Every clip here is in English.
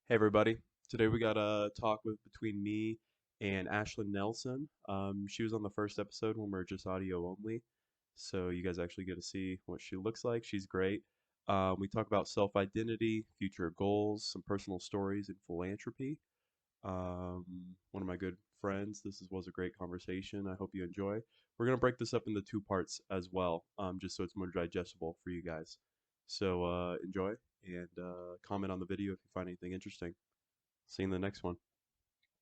Hey everybody. Today we got a talk with between me and Ashlyn Nelson. She was on the first episode when we are just audio only, so you guys actually get to see what she looks like. She's great. We talk about self-identity, future goals, some personal stories, and philanthropy. Um, One of my good friends. Was a great conversation. I hope you enjoy. We're gonna break this up into two parts as well, just so it's more digestible for you guys. So enjoy and comment on the video if you find anything interesting. See you in the next one.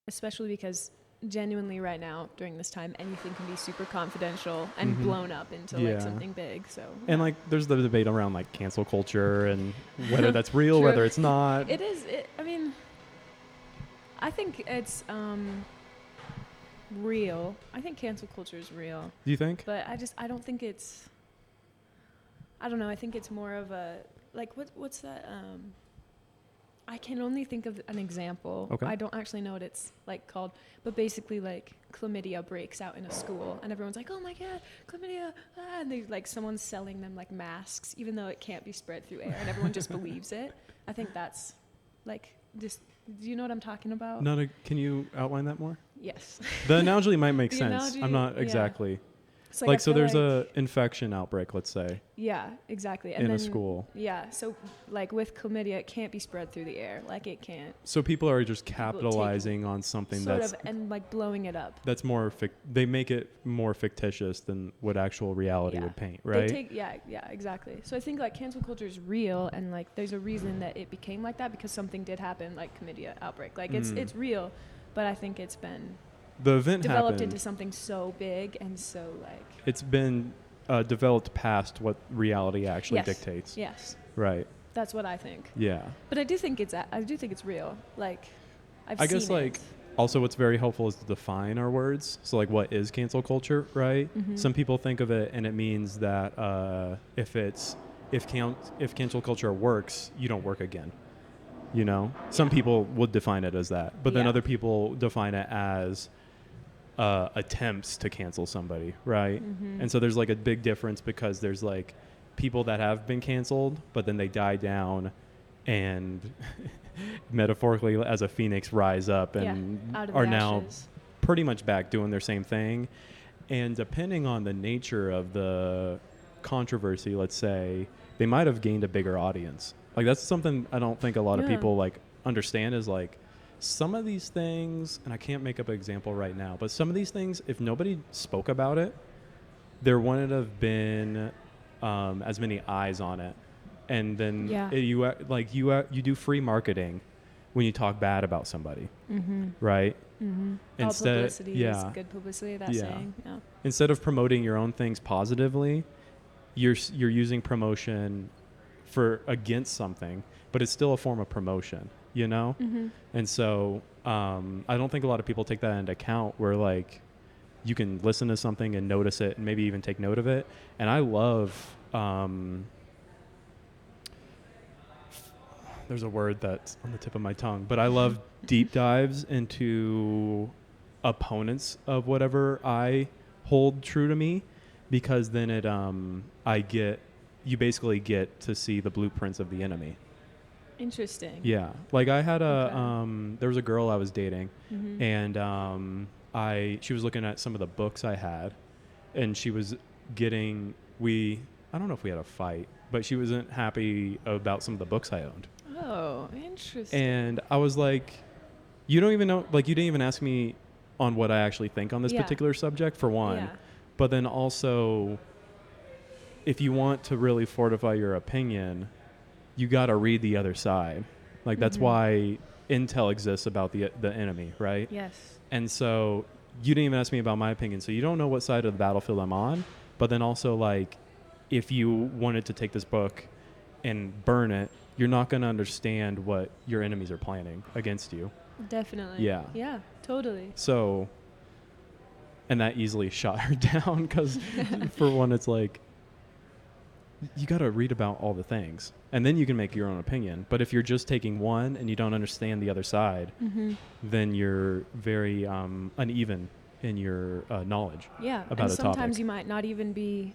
Especially because genuinely right now during this time anything can be super confidential and Mm-hmm. blown up into like Yeah. something big. So And yeah. like there's the debate around like cancel culture and whether that's real, True. whether it's not. I mean, I think it's real. I think cancel culture is real, Do you think? but I don't think it's. I don't know. I think it's more of a like what's that I can only think of an example. Okay. I don't actually know what it's like called, but basically like chlamydia breaks out in a school and everyone's like, "Oh my god, chlamydia." Ah, and they like someone's selling them like masks even though it can't be spread through air and everyone just believes it. I think that's like just do you know what I'm talking about? Can you outline that more? Yes. The analogy might make The sense. I'm analogy, not yeah. exactly. It's like I Like so feel there's like a infection outbreak, let's say, yeah, exactly. And in a then school. yeah, so like with chlamydia it can't be spread through the air. Like it can't So people are just people take capitalizing on something sort of and like blowing it up. that's more they make it more fictitious than what actual reality Yeah. would paint, They right? take yeah, exactly. So I think like cancel culture is real and like there's a reason that it became like that because something did happen like chlamydia outbreak. Like it's real, but I think it's been The event developed into happened. something so big and so like It's been developed past what reality actually yes. dictates. Yes. Right. That's what I think. Yeah. But I do think it's real. Like I've I seen guess it. like also what's very helpful is to define our words. So like what is cancel culture, right? Mm-hmm. Some people think of it and it means that if cancel culture works, you don't work again. You know? Some Yeah. people would define it as that. But then Yeah. other people define it as attempts to cancel somebody, right? Mm-hmm. And so there's like a big difference because there's like people that have been canceled, but then they die down and metaphorically as a phoenix rise up Yeah. and Out of are the now ashes. pretty much back doing their same thing. And depending on the nature of the controversy, let's say, they might have gained a bigger audience. Like that's something I don't think a lot of Yeah. people like understand is like some of these things, and I can't make up an example right now, but some of these things, if nobody spoke about it, there wouldn't have been as many eyes on it. And then Yeah. you do free marketing when you talk bad about somebody, Mm-hmm. right? Mm-hmm. All Instead, publicity is yeah, good publicity. That yeah. saying. Yeah. Instead of promoting your own things positively, you're using promotion for against something, but it's still a form of promotion, you know? Mm-hmm. And so I don't think a lot of people take that into account where like you can listen to something and notice it and maybe even take note of it. And I love there's a word that's on the tip of my tongue, but I love deep dives into opponents of whatever I hold true to me, because then you basically get to see the blueprints of the enemy. Interesting. Yeah, like I had Okay. there was a girl I was dating, Mm-hmm. and she was looking at some of the books I had, and she was getting I don't know if we had a fight, but she wasn't happy about some of the books I owned. Oh, interesting. And I was like, you don't even know, like, you didn't even ask me on what I actually think on this Yeah. particular subject, for one. Yeah. But then also, if you want to really fortify your opinion, you got to read the other side. Like, that's Mm-hmm. why intel exists about the enemy, right? Yes. And so you didn't even ask me about my opinion. So you don't know what side of the battlefield I'm on. But then also, like, if you wanted to take this book and burn it, you're not going to understand what your enemies are planning against you. Definitely. Yeah. Yeah. Totally. So, and that easily shot her down because, for one, it's like, you got to read about all the things and then you can make your own opinion. But if you're just taking one and you don't understand the other side, Mm-hmm. then you're very uneven in your knowledge Yeah. about And a sometimes topic. you might not even be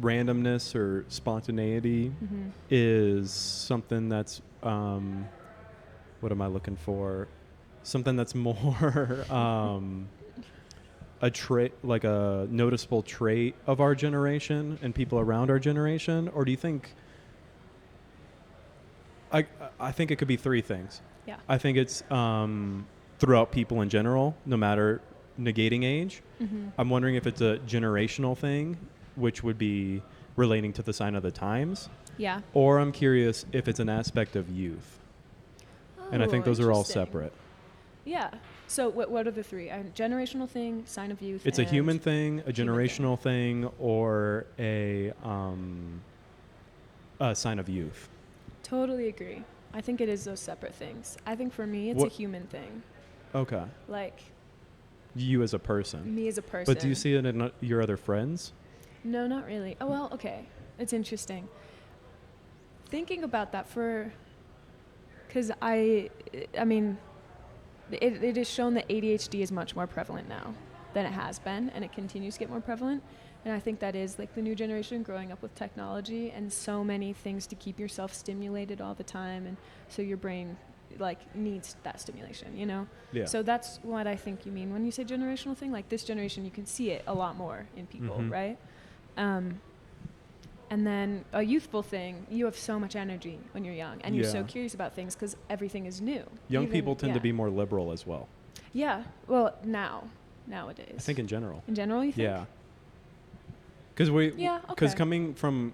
randomness or spontaneity Mm-hmm. is something that's what am I looking for? Something that's more a trait, like a noticeable trait of our generation and people around our generation, or do you think? I I think it could be three things. Yeah. I think it's throughout people in general, no matter negating age. Mm-hmm. I'm wondering if it's a generational thing, which would be relating to the sign of the times, Yeah. or I'm curious if it's an aspect of youth. And I Oh, think those are all interesting. separate. Yeah. So what are the three? A generational thing, sign of youth. It's a and human thing, a human thing. generational thing, or a sign of youth. Totally agree. I think it is those separate things. I think for me, it's a What- human thing. Okay. Like You as a person. me as a person. But do you see it in your other friends? No, not really. Oh, well, okay. It's interesting. Thinking about that because I mean, it is shown that ADHD is much more prevalent now than it has been, and it continues to get more prevalent. And I think that is like the new generation growing up with technology and so many things to keep yourself stimulated all the time, and so your brain like needs that stimulation, you know? Yeah. So that's what I think you mean when you say generational thing. Like this generation, you can see it a lot more in people, Mhm. right? And then a youthful thing, you have so much energy when you're young, and you're so Yeah. curious about things because everything is new. Young Even- people tend to yeah. be more liberal as well. Yeah. Well, nowadays. I think in general. in general, you think? Yeah. Because Yeah, okay.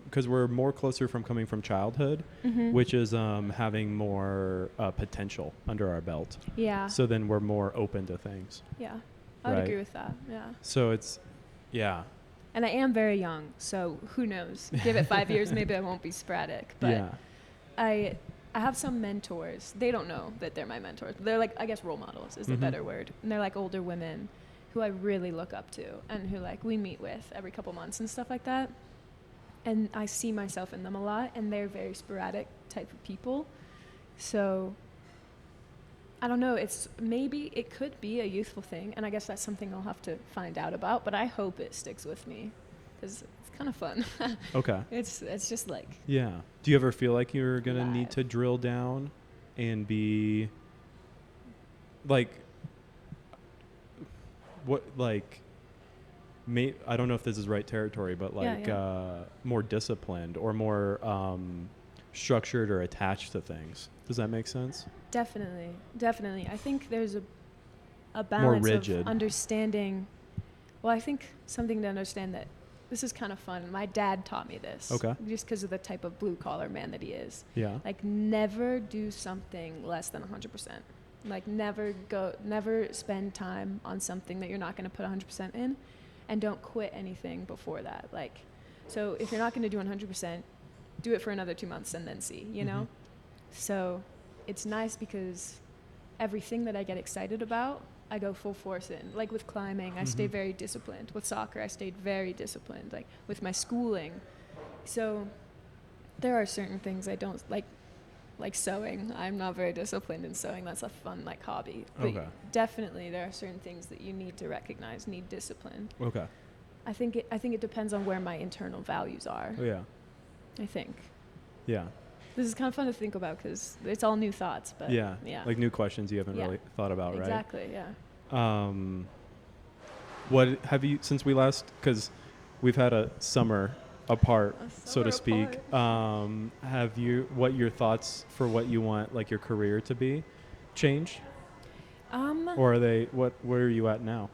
because we're more closer from coming from childhood, Mhm. which is having more potential under our belt. Yeah. So then we're more open to things. Yeah. I would Right. agree with that. Yeah. So it's, yeah, And I am very young, so who knows? Give it 5 years, maybe I won't be sporadic. But yeah, I have some mentors. They don't know that they're my mentors. They're like, I guess, role models is the Mhm. better word. And they're like older women who I really look up to and who like we meet with every couple months and stuff like that. And I see myself in them a lot, and they're very sporadic type of people. So I don't know. Maybe it could be a youthful thing, and I guess that's something I'll have to find out about. But I hope it sticks with me because it's kind of fun. okay, It's just like yeah. Do you ever feel like you're gonna need Live. to drill down and be like, what like? I don't know if this is right territory, but Yeah, like yeah. more disciplined or more structured or attached to things. Does that make sense? definitely. I think there's a balance rigid. of understanding. Well, I think something to understand that this is kind of fun. My dad taught me this. Okay. Just because of the type of blue collar man that he is. Yeah. Like never do something less than 100%. Like never spend time on something that you're not going to put 100% in, and don't quit anything before that. Like, so if you're not going to do 100%, do it for another 2 months and then see, you know? So it's nice because everything that I get excited about, I go full force in. Like with climbing, I stay Mhm. very disciplined. With soccer, I stayed very disciplined. Like with my schooling. So there are certain things I don't like sewing. I'm not very disciplined in sewing. That's a fun like hobby. But Okay. definitely there are certain things that you need to recognize, need discipline. Okay. I think it depends on where my internal values are. Oh, yeah. I think. Yeah. This is kind of fun to think about because it's all new thoughts, but Yeah. yeah. Like new questions you haven't Yeah. really thought about, Exactly, yeah. right? What have you, since we last, because we've had a summer apart, so to speak, have you, what your thoughts for what you want, like your career to be, changed? Or are they, where are you at now?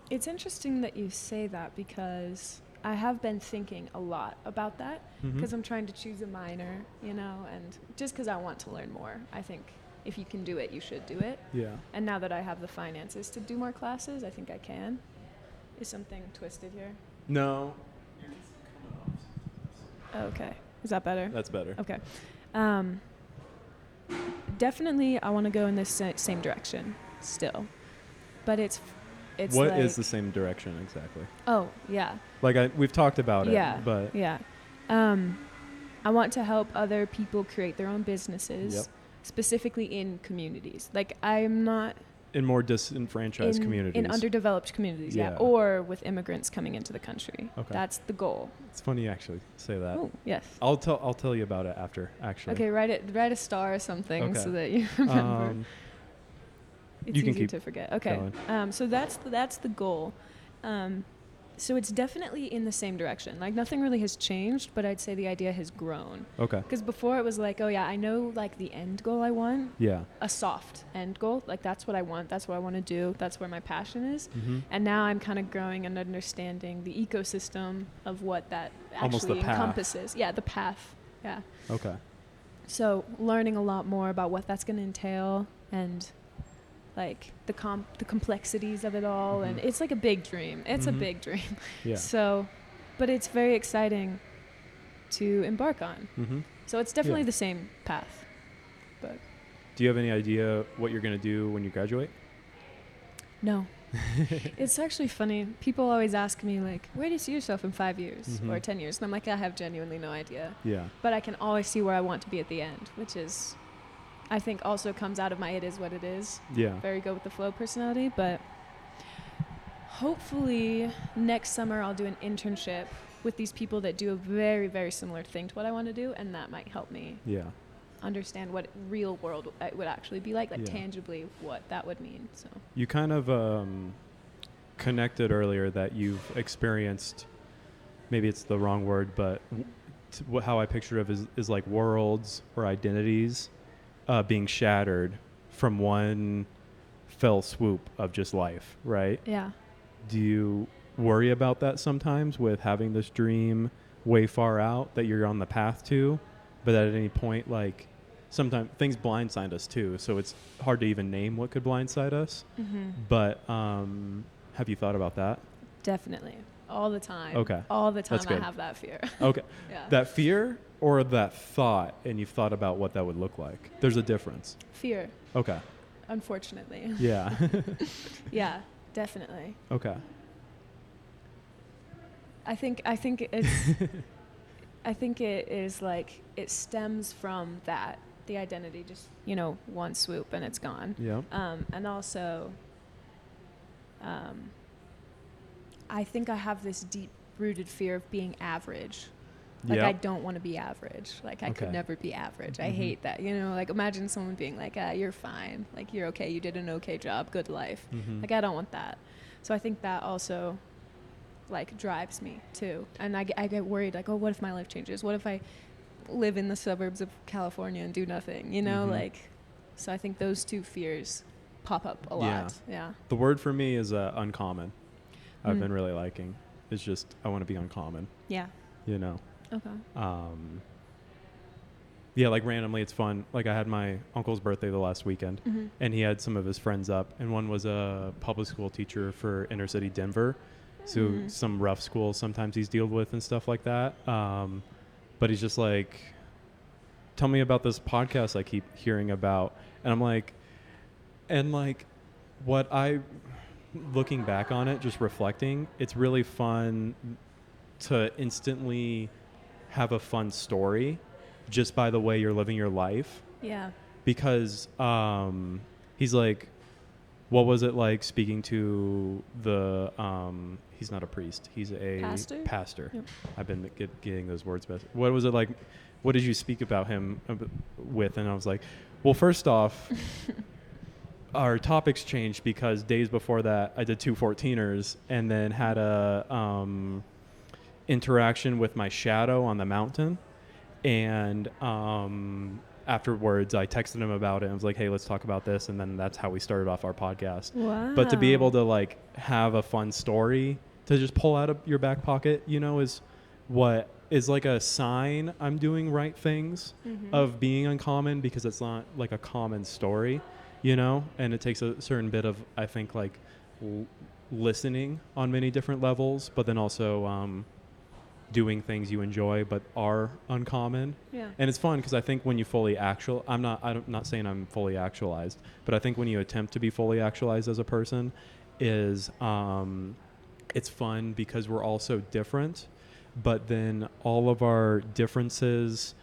It's interesting that you say that because I have been thinking a lot about that because I'm trying to choose a minor, you know, and just because I want to learn more. I think if you can do it, you should do it. Yeah. And now that I have the finances to do more classes, I think I can. Is something twisted here? No. Oh, okay. Is that better? That's better. Okay. Definitely, I want to go in this same direction still, but it's What like, is the same direction exactly? Oh yeah. Like we've talked about Yeah, it, but yeah. I want to help other people create their own businesses, Yep. specifically in communities. Like I'm not in more disenfranchised communities. In underdeveloped communities, yeah. Yeah. Or with immigrants coming into the country. Okay. That's the goal. It's funny you actually say that. Oh, yes. I'll tell you about it after, actually. Okay, write a star or something Okay. so that you remember. It's you can easy keep to forget. Okay. So that's the goal. So it's definitely in the same direction. Like nothing really has changed, but I'd say the idea has grown. Okay. Because before it was like, oh yeah, I know like the end goal I want. Yeah. A soft end goal. Like that's what I want. That's what I want to do. That's where my passion is. Mm-hmm. And now I'm kind of growing and understanding the ecosystem of what that Almost the actually path. encompasses. Yeah, the path. Yeah. Okay. So learning a lot more about what that's going to entail and like the complexities of it all. Mm-hmm. And it's like a big dream. It's a Mhm. big dream. Yeah. So, but it's very exciting to embark on. Mm-hmm. So it's definitely Yeah. the same path. But Do you have any idea what you're going to do when you graduate? no. It's actually funny. People always ask me like, where do you see yourself in 5 years Mhm. or 10 years? And I'm like, I have genuinely no idea. Yeah. But I can always see where I want to be at the end, which is, I think also comes out of my it is what it is. Yeah. Very go with the flow personality. But hopefully next summer I'll do an internship with these people that do a very, very similar thing to what I want to do. And that might help me Yeah. understand what real world would actually be like Yeah. tangibly what that would mean. So You kind of connected earlier that you've experienced, maybe it's the wrong word, but how I picture it is like worlds or identities being shattered from one fell swoop of just life, right? yeah. Do you worry about that sometimes with having this dream way far out that you're on the path to, but at any point, like, sometimes things blindside us too, so it's hard to even name what could blindside us. Mm-hmm. But have you thought about that? Definitely. All the time. Okay. All the time That's I good. have that fear. Okay. Yeah. That fear or that thought, and you've thought about what that would look like? There's a difference. Fear, Okay. unfortunately. Yeah. Yeah, definitely. Okay. I think it's I think it is like it stems from that, the identity just, one swoop and it's gone. Yeah. And also I think I have this deep rooted fear of being average. Like, Yeah. I don't want to be average. Like, I could Okay. never be average. I Mhm. hate that. Like, imagine someone being like, you're fine. Like, you're okay. You did an okay job. Good life. Mhm. Like, I don't want that. So I think that also, like, drives me, too. And I get worried, like, oh, what if my life changes? What if I live in the suburbs of California and do nothing? Mhm. Like, so I think those two fears pop up a Yeah. lot. Yeah. The word for me is uncommon. I've Mm. been really liking. It's just I want to be uncommon. Yeah. Okay. Yeah, like randomly, it's fun. Like I had my uncle's birthday the last weekend, Mm-hmm. and he had some of his friends up, and one was a public school teacher for inner city Denver, so Mm. some rough schools sometimes he's dealt with and stuff like that. But he's just like, tell me about this podcast I keep hearing about, and I'm like, what I, looking back on it, just reflecting, it's really fun to instantly have a fun story just by the way you're living your life. Yeah. Because he's like, what was it like speaking to the he's not a priest, he's a Pastor? Yep. I've been getting those words best. What was it like, what did you speak about him with? And I was like, well, first off, our topics changed because days before that I did 2 14ers and then had a interaction with my shadow on the mountain, and afterwards I texted him about it and was like, hey, let's talk about this, and then that's how we started off our podcast. Wow. But to be able to like have a fun story to just pull out of your back pocket, is what is like a sign I'm doing right things Mhm. of being uncommon, because it's not like a common story, and it takes a certain bit of, I think, like listening on many different levels, but then also doing things you enjoy but are uncommon. Yeah. And it's fun because I think when you fully I'm not saying I'm fully actualized, but I think when you attempt to be fully actualized as a person is it's fun because we're all so different, but then all of our differences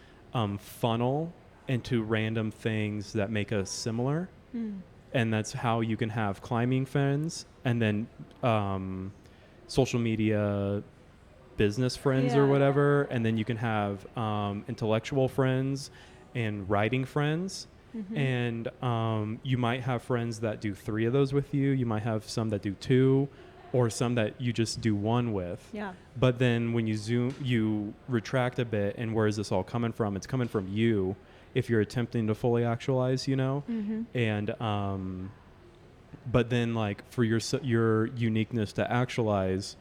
funnel into random things that make us similar. Mm. And that's how you can have climbing friends, and then social media business friends or Yeah. whatever, and then you can have intellectual friends and writing friends. Mm-hmm. And you might have friends that do 3 of those with you. You might have some that do 2, or some that you just do 1 with. Yeah. But then when you retract a bit, and where is this all coming from? It's coming from you if you're attempting to fully actualize, Mm-hmm. and but then like for your uniqueness to actualize,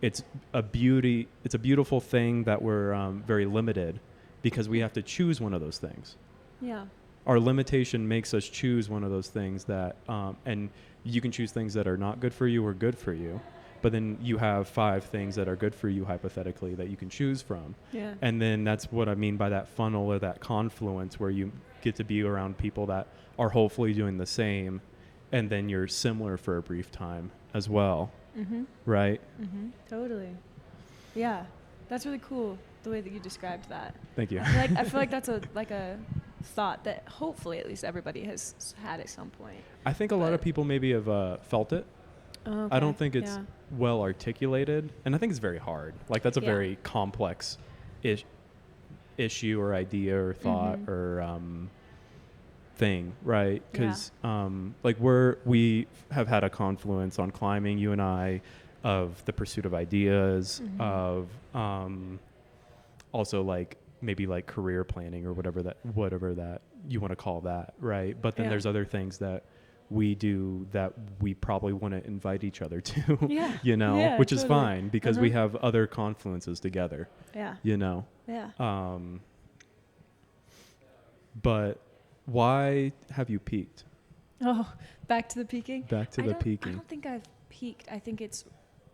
it's a beautiful thing that we're very limited, because we have to choose one of those things. Yeah. Our limitation makes us choose one of those things that and you can choose things that are not good for you or good for you, but then you have 5 things that are good for you hypothetically that you can choose from. Yeah. And then that's what I mean by that funnel, or that confluence, where you get to be around people that are hopefully doing the same, and then you're similar for a brief time as well. Mm-hmm. Right? Mm-hmm. Totally. Yeah. That's really cool, the way that you described that. Thank you. I feel like that's a thought that hopefully at least everybody has had at some point. I think a lot of But- people maybe have felt it. Oh, okay. I don't think it's Yeah. well articulated, and I think it's very hard. Like that's a Yeah. very complex issue or idea or thought Mhm. or thing, right? Yeah. Because like we have had a confluence on climbing, you and I, of the pursuit of ideas, Mhm. of also like maybe like career planning or whatever that you want to call that, right? But then Yeah. there's other things that we do that we probably want to invite each other to, Yeah. which is Totally. fine, because we Uh-huh. have other confluences together, Yeah. Yeah. But why have you peaked? Oh, back to the peaking? Back to the I peaking. don't think I've peaked. I think it's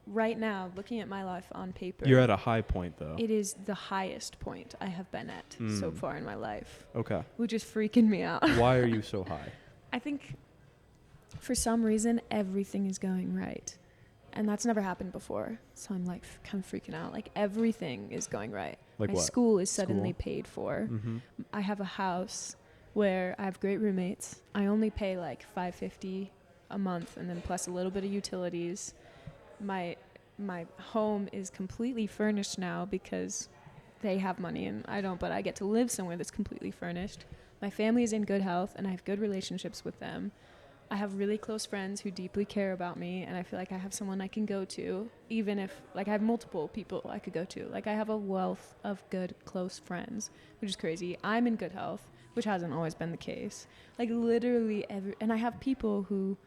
right now, looking at my life on paper. You're at a high point though. It is the highest point I have been at so far in my life, Okay. which is freaking me out. Why are you so high? I think for some reason everything is going right. And that's never happened before. So I'm like kind of freaking out. Like everything is going right. Like my what? school is suddenly School? paid for. Mm-hmm. I have a house where I have great roommates. I only pay like $550 a month, and then plus a little bit of utilities. My home is completely furnished now because they have money and I don't, but I get to live somewhere that's completely furnished. My family is in good health and I have good relationships with them. I have really close friends who deeply care about me, and I feel like I have someone I can go to, even if, like, I have multiple people I could go to. Like, I have a wealth of good, close friends, which is crazy. I'm in good health, which hasn't always been the case. Like, literally and I have people who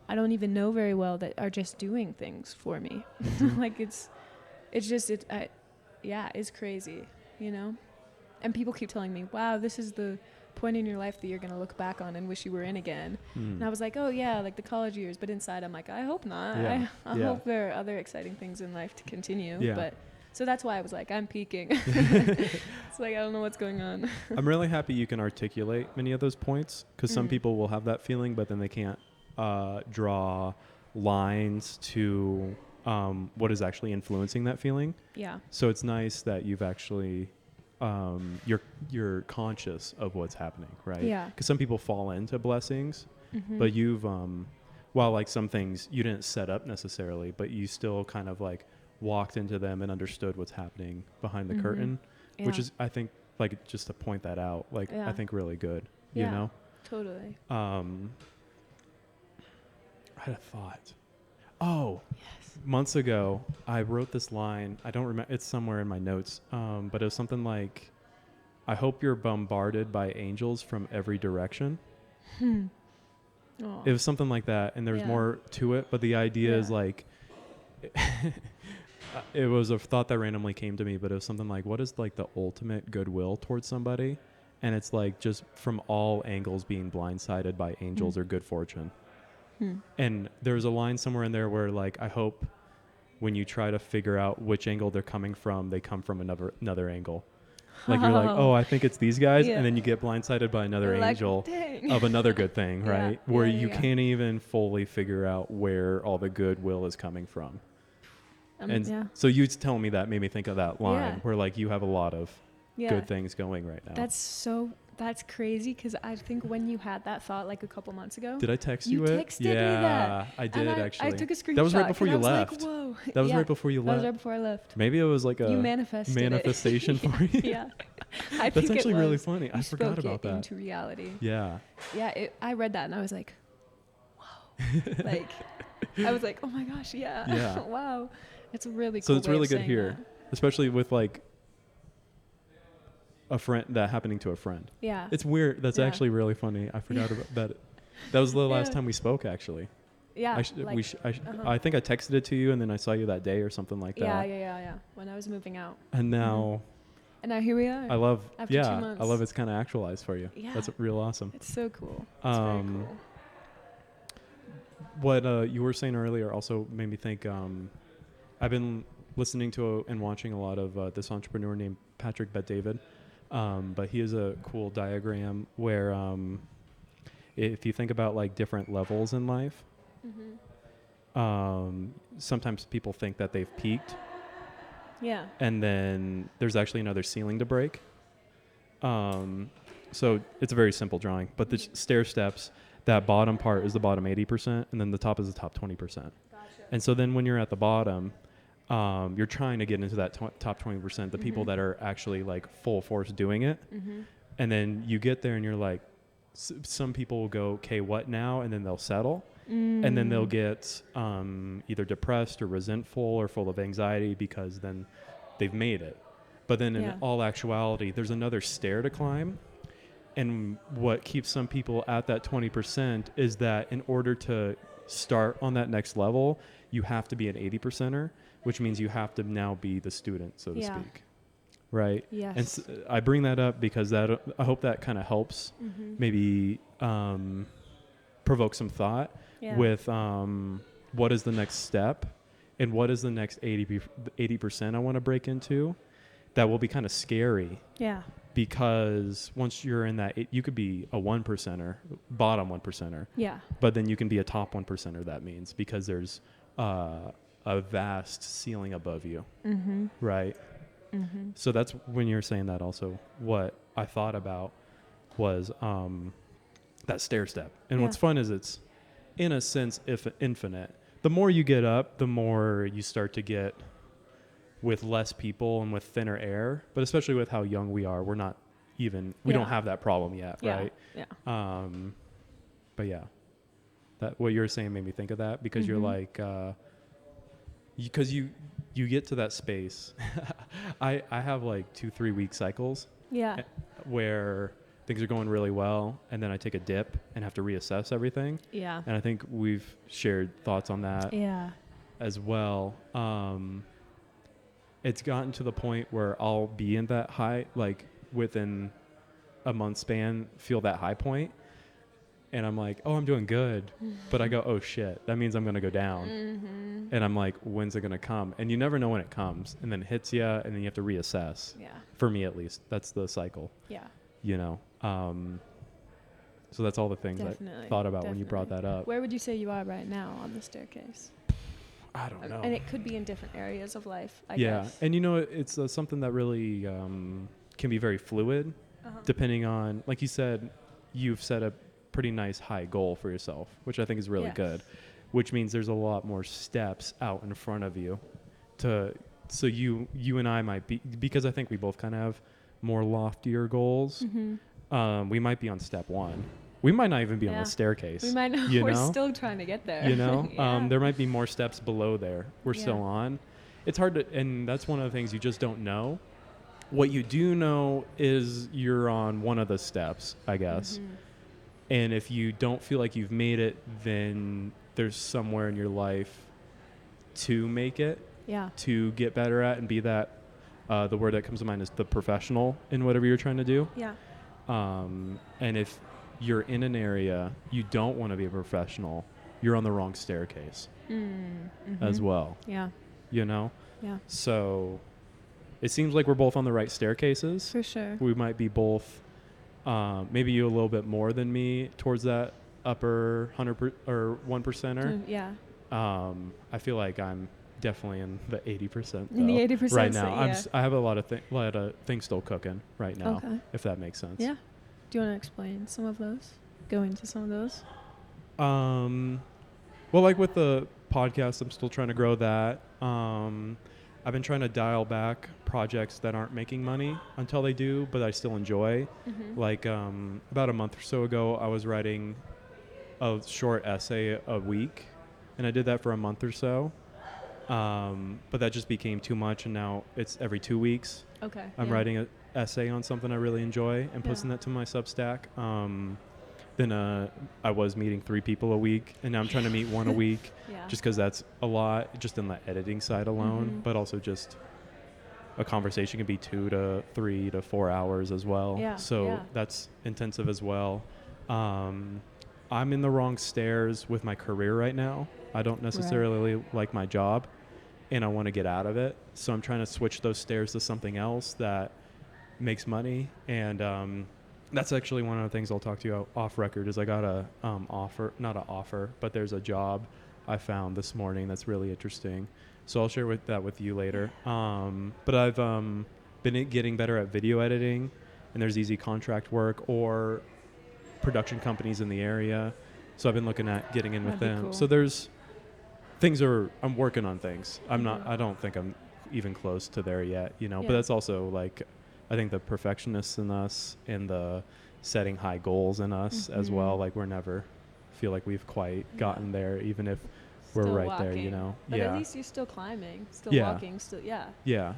I don't even know very well that are just doing things for me. Like, it's crazy, you know? And people keep telling me, wow, this is the point in your life that you're going to look back on and wish you were in again. And I was like, oh yeah, like the college years. But inside I'm like, I hope not. Yeah. I hope there are other exciting things in life to continue. Yeah. But so that's why I was like, I'm peaking. It's like, I don't know what's going on. I'm really happy you can articulate many of those points, because some people will have that feeling, but then they can't draw lines to what is actually influencing that feeling. Yeah. So it's nice that you've actually you're conscious of what's happening, right? Yeah. Because some people fall into blessings, Mm-hmm. but you've while like some things you didn't set up necessarily, but you still kind of like walked into them and understood what's happening behind the curtain, which is, I think, like, just to point that out, like, I think really good, you Yeah. know? Totally. I had a thought. Oh, Yes. months ago, I wrote this line. I don't remember. It's somewhere in my notes. But it was something like, I hope you're bombarded by angels from every direction. Aw. It was something like that. And there was Yeah. more to it. But the idea is Yeah. like, it was a thought that randomly came to me, but it was something like, what is like the ultimate goodwill towards somebody? And it's like just from all angles being blindsided by angels or good fortune. And there's a line somewhere in there where, like, I hope when you try to figure out which angle they're coming from, they come from another angle. Like, you're like, oh, I think it's these guys. Yeah. And then you get blindsided by another You're like, angel dang. of another good thing, Yeah. right? Where Yeah, you yeah. can't even fully figure out where all the goodwill is coming from. And yeah. so you telling me that made me think of that line Yeah. where, like, you have a lot of Yeah. good things going right now. That's That's crazy because I think when you had that thought like a couple months ago, Did I text you you it? texted me that. I And did I actually. took a screenshot. That was right before 'cause you I was left. Like, whoa. That was Yeah, right before you that was left. right before I left. Maybe it was like a You manifested manifestation it. for you. Yeah. I That's think actually it really was. funny. I You forgot spoke about it that. into reality. Yeah. Yeah, I read that and I was like, wow. Like, I was like, oh my gosh, yeah. Yeah. Wow. It's a really So cool it's way really of good saying here, that. especially with like a friend that happening to a friend. Yeah. It's weird. That's Yeah. actually really funny. I forgot about that. That was the last Yeah. time we spoke, actually. Yeah. I I think I texted it to you, and then I saw you that day or something like that. Yeah. When I was moving out. And now And now here we are. I love. After 2 yeah, months. I love it's kind of actualized for you. Yeah. That's real awesome. It's so cool. It's very cool. What you were saying earlier also made me think. I've been listening to and watching a lot of this entrepreneur named Patrick Bet-David, but he has a cool diagram where if you think about like different levels in life, sometimes people think that they've peaked, Yeah. and then there's actually another ceiling to break. So it's a very simple drawing, but the stair steps, that bottom part is the bottom 80%, and then the top is the top 20%. Gotcha. And so then when you're at the bottom, you're trying to get into that top 20%, the people that are actually like full force doing it. And then you get there and you're like, some people will go, okay, what now? And then they'll settle. And then they'll get either depressed or resentful or full of anxiety because then they've made it. But then in all actuality, there's another stair to climb. And what keeps some people at that 20% is that in order to start on that next level, you have to be an 80%er, which means you have to now be the student, so to speak. Right? Yes. And I bring that up because I hope that kind of helps maybe provoke some thought with what is the next step and what is the next 80% I want to break into. That will be kind of scary. Yeah. Because once you're in that, you could be a 1%er, bottom 1%er. Yeah. But then you can be a top 1%er, that means, because there's a vast ceiling above you. Right? So that's when you're saying that also, what I thought about was that stair step. And what's fun is it's, in a sense, infinite. The more you get up, the more you start to get with less people and with thinner air, but especially with how young we are, we're not even, we don't have that problem yet, right? Yeah. But yeah, that what you're saying made me think of that because you're like, because you get to that space. I have like 2-3 week cycles. Yeah. Where things are going really well, and then I take a dip and have to reassess everything. Yeah. And I think we've shared thoughts on that as well. It's gotten to the point where I'll be in that high, like within a month span, feel that high point. And I'm like, oh, I'm doing good. But I go, oh shit, that means I'm going to go down. And I'm like, when's it going to come? And you never know when it comes, and then it hits you, and then you have to reassess. Yeah. For me, at least, that's the cycle. Yeah. You know? So that's all the things I thought about when you brought that up. Where would you say you are right now on the staircase? I don't know. And it could be in different areas of life, I yeah. guess. And you know, it's something that really can be very fluid, depending on, like you said, you've set a pretty nice high goal for yourself, which I think is really good, which means there's a lot more steps out in front of you so you and I might be, because I think we both kind of have more loftier goals. We might be on step 1. We might not even be on the staircase. We might not. We're still trying to get there. You know, there might be more steps below there. We're still on. It's hard to, and that's one of the things you just don't know. What you do know is you're on one of the steps, I guess. And if you don't feel like you've made it, then there's somewhere in your life to make it, to get better at and be that, the word that comes to mind is the professional in whatever you're trying to do. Yeah. And if you're in an area you don't want to be a professional, you're on the wrong staircase as well. Yeah. You know? Yeah. So it seems like we're both on the right staircases. For sure. We might be both, maybe you a little bit more than me towards that upper 1%er. Yeah. I feel like I'm definitely in the 80% In the 80% right now. yeah. I have a lot of things still cooking right now, if that makes sense. Yeah. Do you want to explain some of those? Go into some of those? Well, like with the podcast, I'm still trying to grow that. I've been trying to dial back projects that aren't making money until they do, but I still enjoy. Like about a month or so ago, I was writing a short essay a week, and I did that for a month or so. But that just became too much, and now it's every 2 weeks. Okay. I'm writing an essay on something I really enjoy and posting that to my Substack. Then I was meeting 3 people a week, and now I'm trying to meet 1 a week, just because that's a lot, just in the editing side alone. But also just a conversation can be 2 to 3 to 4 hours as well. So that's intensive as well. I'm in the wrong stairs with my career right now. I don't necessarily like my job, and I want to get out of it. So I'm trying to switch those stairs to something else that makes money. And that's actually one of the things I'll talk to you off record is I got a offer, but there's a job I found this morning that's really interesting. So I'll share that with you later. But I've been getting better at video editing, and there's easy contract work or production companies in the area. So I've been looking at getting in with them. Cool. So I'm working on things. I don't think I'm even close to there yet, but that's also like, I think the perfectionists in us and the setting high goals in us as well. Like we never feel like we've quite gotten there, even if we're still right walking there, But at least you're still climbing, still walking, still,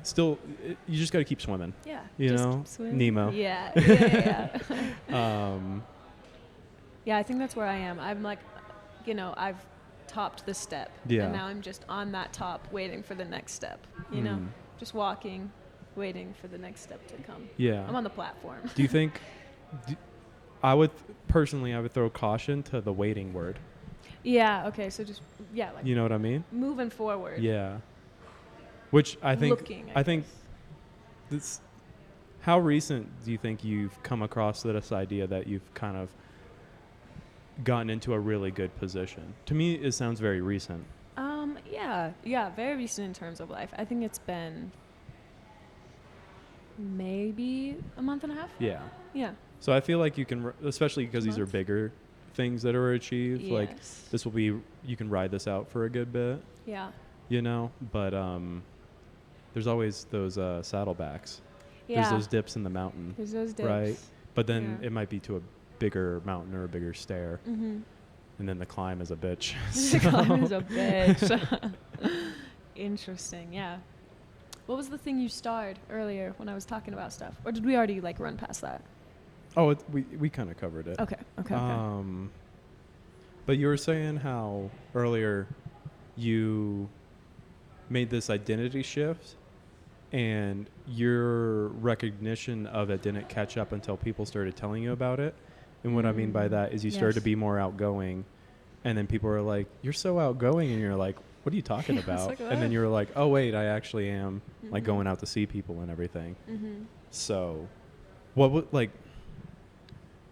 still, you just got to keep swimming. You know, Nemo. Yeah, I think that's where I am. I'm like, I've topped the step, and now I'm just on that top waiting for the next step, just walking, waiting for the next step to come. I'm on the platform. Do you think I would throw caution to the waiting word? Okay, so just like, you know what I mean, moving forward, which I think looking, I think this, how recent do you think you've come across this idea that you've kind of gotten into a really good position? To me, it sounds very recent. Very recent in terms of life. I think it's been maybe a month and a half. So I feel like you can, especially because these are bigger things that are achieved, like this will be, you can ride this out for a good bit, but there's always those saddlebacks. There's those dips in the mountain, right? But then it might be to a bigger mountain or a bigger stair, and then the climb is a bitch. The climb is a bitch. Interesting. What was the thing you starred earlier when I was talking about stuff, or did we already like run past that? Oh, we kind of covered it. Okay. But you were saying how earlier you made this identity shift, and your recognition of it didn't catch up until people started telling you about it. And what I mean by that is you started to be more outgoing, and then people were like, "You're so outgoing," and you're like, "What are you talking about?" Like, and then you were like, "Oh wait, I actually am like going out to see people and everything." So,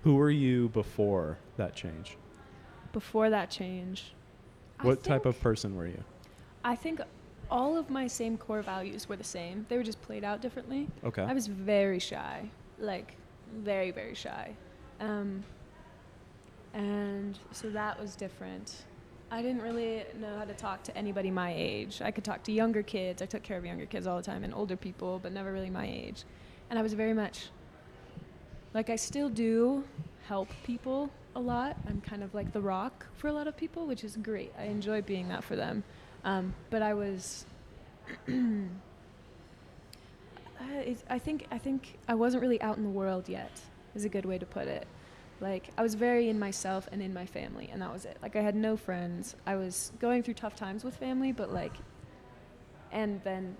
who were you before that change? Before that change, what type of person were you? I think all of my same core values were the same. They were just played out differently. Okay. I was very shy, like very, very shy. And so that was different. I didn't really know how to talk to anybody my age. I could talk to younger kids. I took care of younger kids all the time and older people, but never really my age. And I was very much, like I still do help people a lot. I'm kind of like the rock for a lot of people, which is great. I enjoy being that for them. But I was, I think I wasn't really out in the world yet, is a good way to put it. Like, I was very in myself and in my family, and that was it. Like, I had no friends. I was going through tough times with family, but like, and then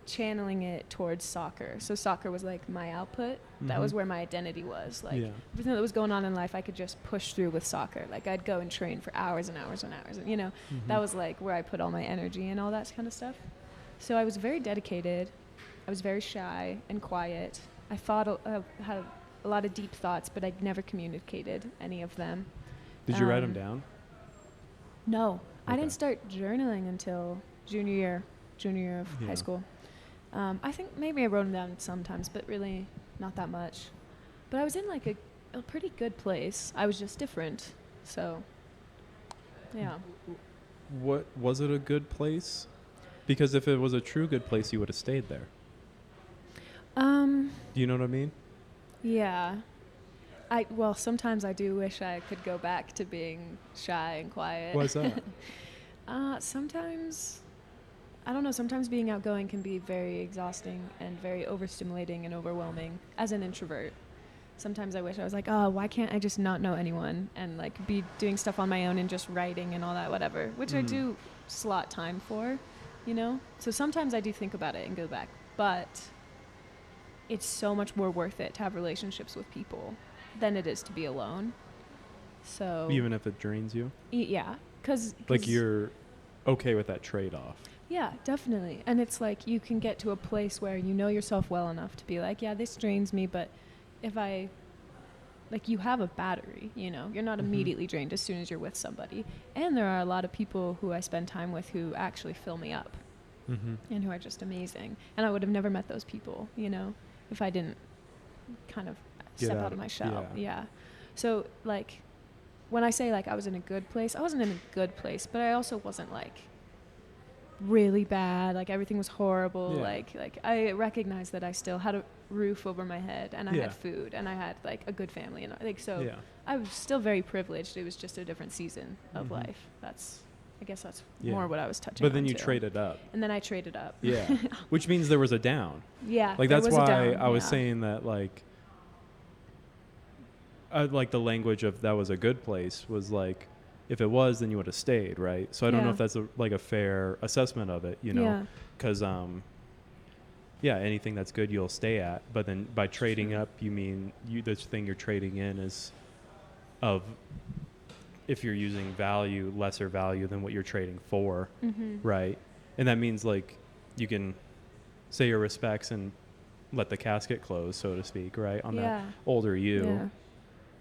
channeling it towards soccer. So soccer was like my output. That was where my identity was. Like, everything that was going on in life, I could just push through with soccer. Like, I'd go and train for hours and hours and hours. And, that was like where I put all my energy and all that kind of stuff. So I was very dedicated. I was very shy and quiet. I thought, had a lot of deep thoughts, but I never communicated any of them. Did you write them down? No. Okay. I didn't start journaling until junior year of high school. I think maybe I wrote them down sometimes, but really not that much. But I was in like a pretty good place. I was just different. So, yeah. What was it a good place? Because if it was a true good place, you would have stayed there. Do you know what I mean? Yeah. Well, sometimes I do wish I could go back to being shy and quiet. Why's that? Sometimes, I don't know, sometimes being outgoing can be very exhausting and very overstimulating and overwhelming as an introvert. Sometimes I wish I was like, oh, why can't I just not know anyone and like be doing stuff on my own and just writing and all that, whatever, which I do slot time for, you know? So sometimes I do think about it and go back, but it's so much more worth it to have relationships with people than it is to be alone. So Even if it drains you? yeah, because Like you're okay with that trade-off. yeah, definitely. And it's like you can get to a place where you know yourself well enough to be like, yeah, this drains me, but if I, like, you have a battery, you know, you're not immediately drained as soon as you're with somebody. And there are a lot of people who I spend time with who actually fill me up and who are just amazing. And I would have never met those people, you know, if I didn't kind of step out of my shell. Yeah. So, like, when I say, like, I was in a good place, I wasn't in a good place, but I also wasn't, like, really bad, like everything was horrible. Like I recognized that I still had a roof over my head and I had food and I had like a good family and like so I was still very privileged. It was just a different season of life. I guess that's more what I was touching on. But then you too. traded up. And then I traded up. Yeah. Which means there was a down. Yeah. Like there that's was a why down, I was saying that like I like the language of that was a good place was like if it was, then you would have stayed, right? So I don't know if that's a fair assessment of it, you know, because anything that's good you'll stay at, but then by trading up, you mean this thing you're trading in is of if you're using value, lesser value than what you're trading for, right? And that means like you can say your respects and let the casket close, so to speak, right? On that older you. Yeah.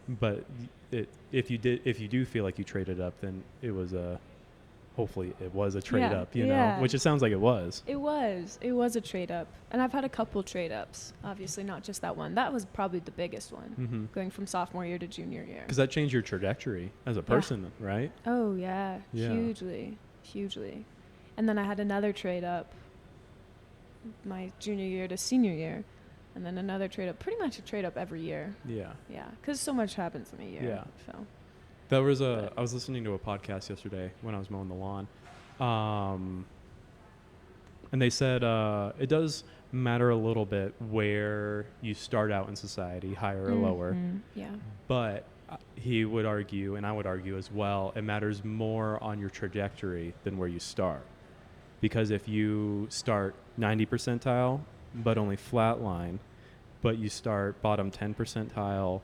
But if you do feel like you traded up, then it was hopefully it was a trade up, you know, which it sounds like it was. It was a trade up, and I've had a couple trade ups. Obviously, not just that one. That was probably the biggest one, going from sophomore year to junior year. Because that changed your trajectory as a person, right? Oh yeah, hugely. And then I had another trade up my junior year to senior year. And then another trade up, pretty much a trade up every year. Yeah. Yeah, because so much happens in a year. Yeah. So. There was I was listening to a podcast yesterday when I was mowing the lawn. And they said it does matter a little bit where you start out in society, higher or lower. Yeah. But he would argue, and I would argue as well, it matters more on your trajectory than where you start. Because if you start 90 percentile, but only flatline, but you start bottom 10 percentile,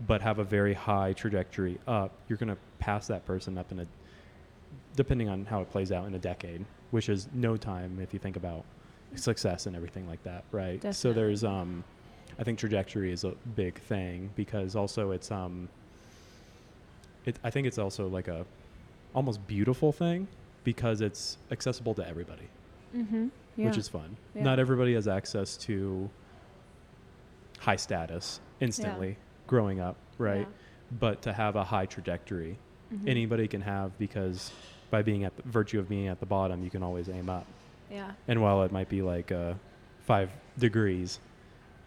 but have a very high trajectory up, you're going to pass that person up depending on how it plays out in a decade, which is no time if you think about success and everything like that, right? Definitely. So there's, I think trajectory is a big thing because also it's, I think it's also like a almost beautiful thing because it's accessible to everybody. Which is fun. Yeah. Not everybody has access to high status instantly growing up, right? Yeah. But to have a high trajectory, anybody can have because by virtue of being at the bottom, you can always aim up. Yeah. And while it might be like 5 degrees,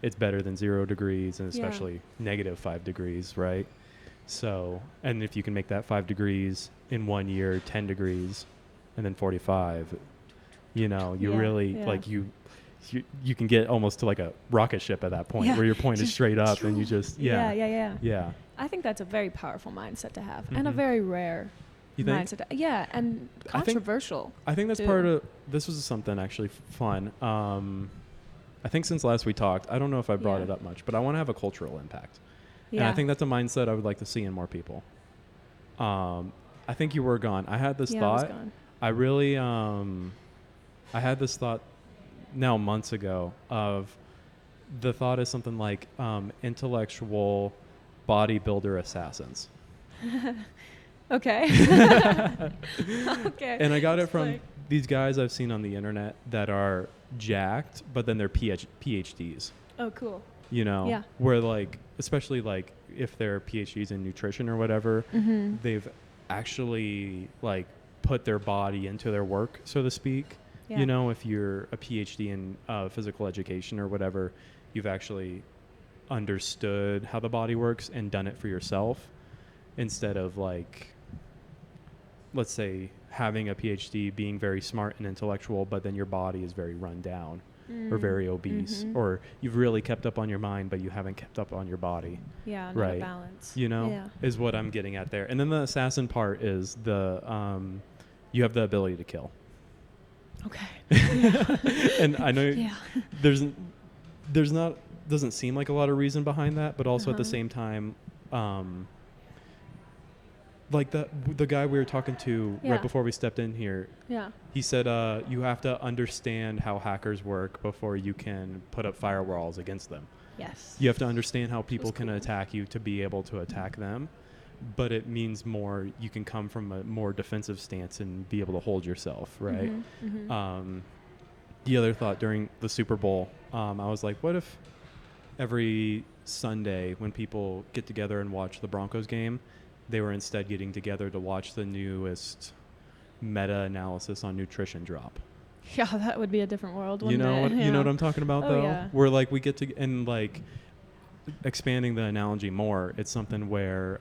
it's better than 0 degrees and especially negative 5 degrees, right? So, and if you can make that 5 degrees in 1 year, 10 degrees, and then 45, you know, you really like you can get almost to like a rocket ship at that point where you're pointed straight up and you just Yeah. I think that's a very powerful mindset to have and a very rare mindset. And controversial. I think that's part of this was something actually fun. I think since last we talked, I don't know if I brought it up much, but I want to have a cultural impact. Yeah. And I think that's a mindset I would like to see in more people. I think you were gone. I had this thought. I was gone. I really I had this thought now months ago of the thought is something like intellectual bodybuilder assassins. Okay. Okay. And I got it from these guys I've seen on the internet that are jacked, but then they're PhDs. Oh, cool. Yeah. where like, especially like if they're PhDs in nutrition or whatever, Mm-hmm. they've actually like put their body into their work, so to speak. Yeah. If you're a PhD in physical education or whatever, you've actually understood how the body works and done it for yourself, instead of like, let's say, having a PhD, being very smart and intellectual, but then your body is very run down or very obese, Mm-hmm. or you've really kept up on your mind, but you haven't kept up on your body. Yeah, not a Right. balance. Yeah. Is what I'm getting at there. And then the assassin part is you have the ability to kill. Okay. And I know Yeah. there's not, doesn't seem like a lot of reason behind that, but also at the Uh-huh. same time, like the guy we were talking to Yeah. right before we stepped in here, Yeah. he said you have to understand how hackers work before you can put up firewalls against them. Yes. You have to understand how people That's can cool. attack you to be able to attack them, but it means more, you can come from a more defensive stance and be able to hold yourself, right? Mm-hmm. Mm-hmm. The other thought during the Super Bowl, I was like, what if every Sunday when people get together and watch the Broncos game, they were instead getting together to watch the newest meta-analysis on nutrition drop? Yeah, that would be a different world, You wouldn't know it? what, Yeah. you know what I'm talking about, Oh, though? yeah. Where like we get to, and like expanding the analogy more, it's something where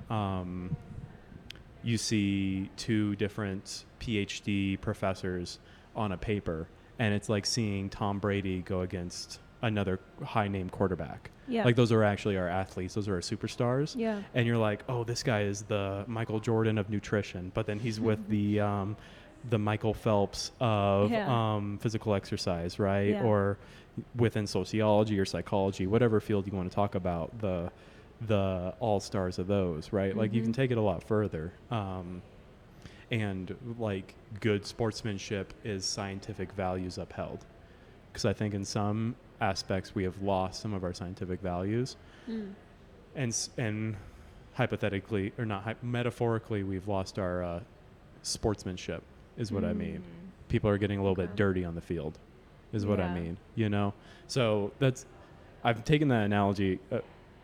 you see two different PhD professors on a paper, and it's like seeing Tom Brady go against another high-name quarterback. Yeah. Like those are actually our athletes. Those are our superstars. Yeah. And you're like, oh, this guy is the Michael Jordan of nutrition, but then he's with the Michael Phelps of Yeah. physical exercise, right? Yeah. Or within sociology or psychology, whatever field you want to talk about, the all-stars of those, right? Like you can Mhm. take it a lot further. And like good sportsmanship is scientific values upheld. Because I think in some aspects we have lost some of our scientific values. Mm. And hypothetically, or not, metaphorically, we've lost our sportsmanship, is what I mean. People are getting a little bit Okay. dirty on the field, is what I Yeah. mean, So I've taken that analogy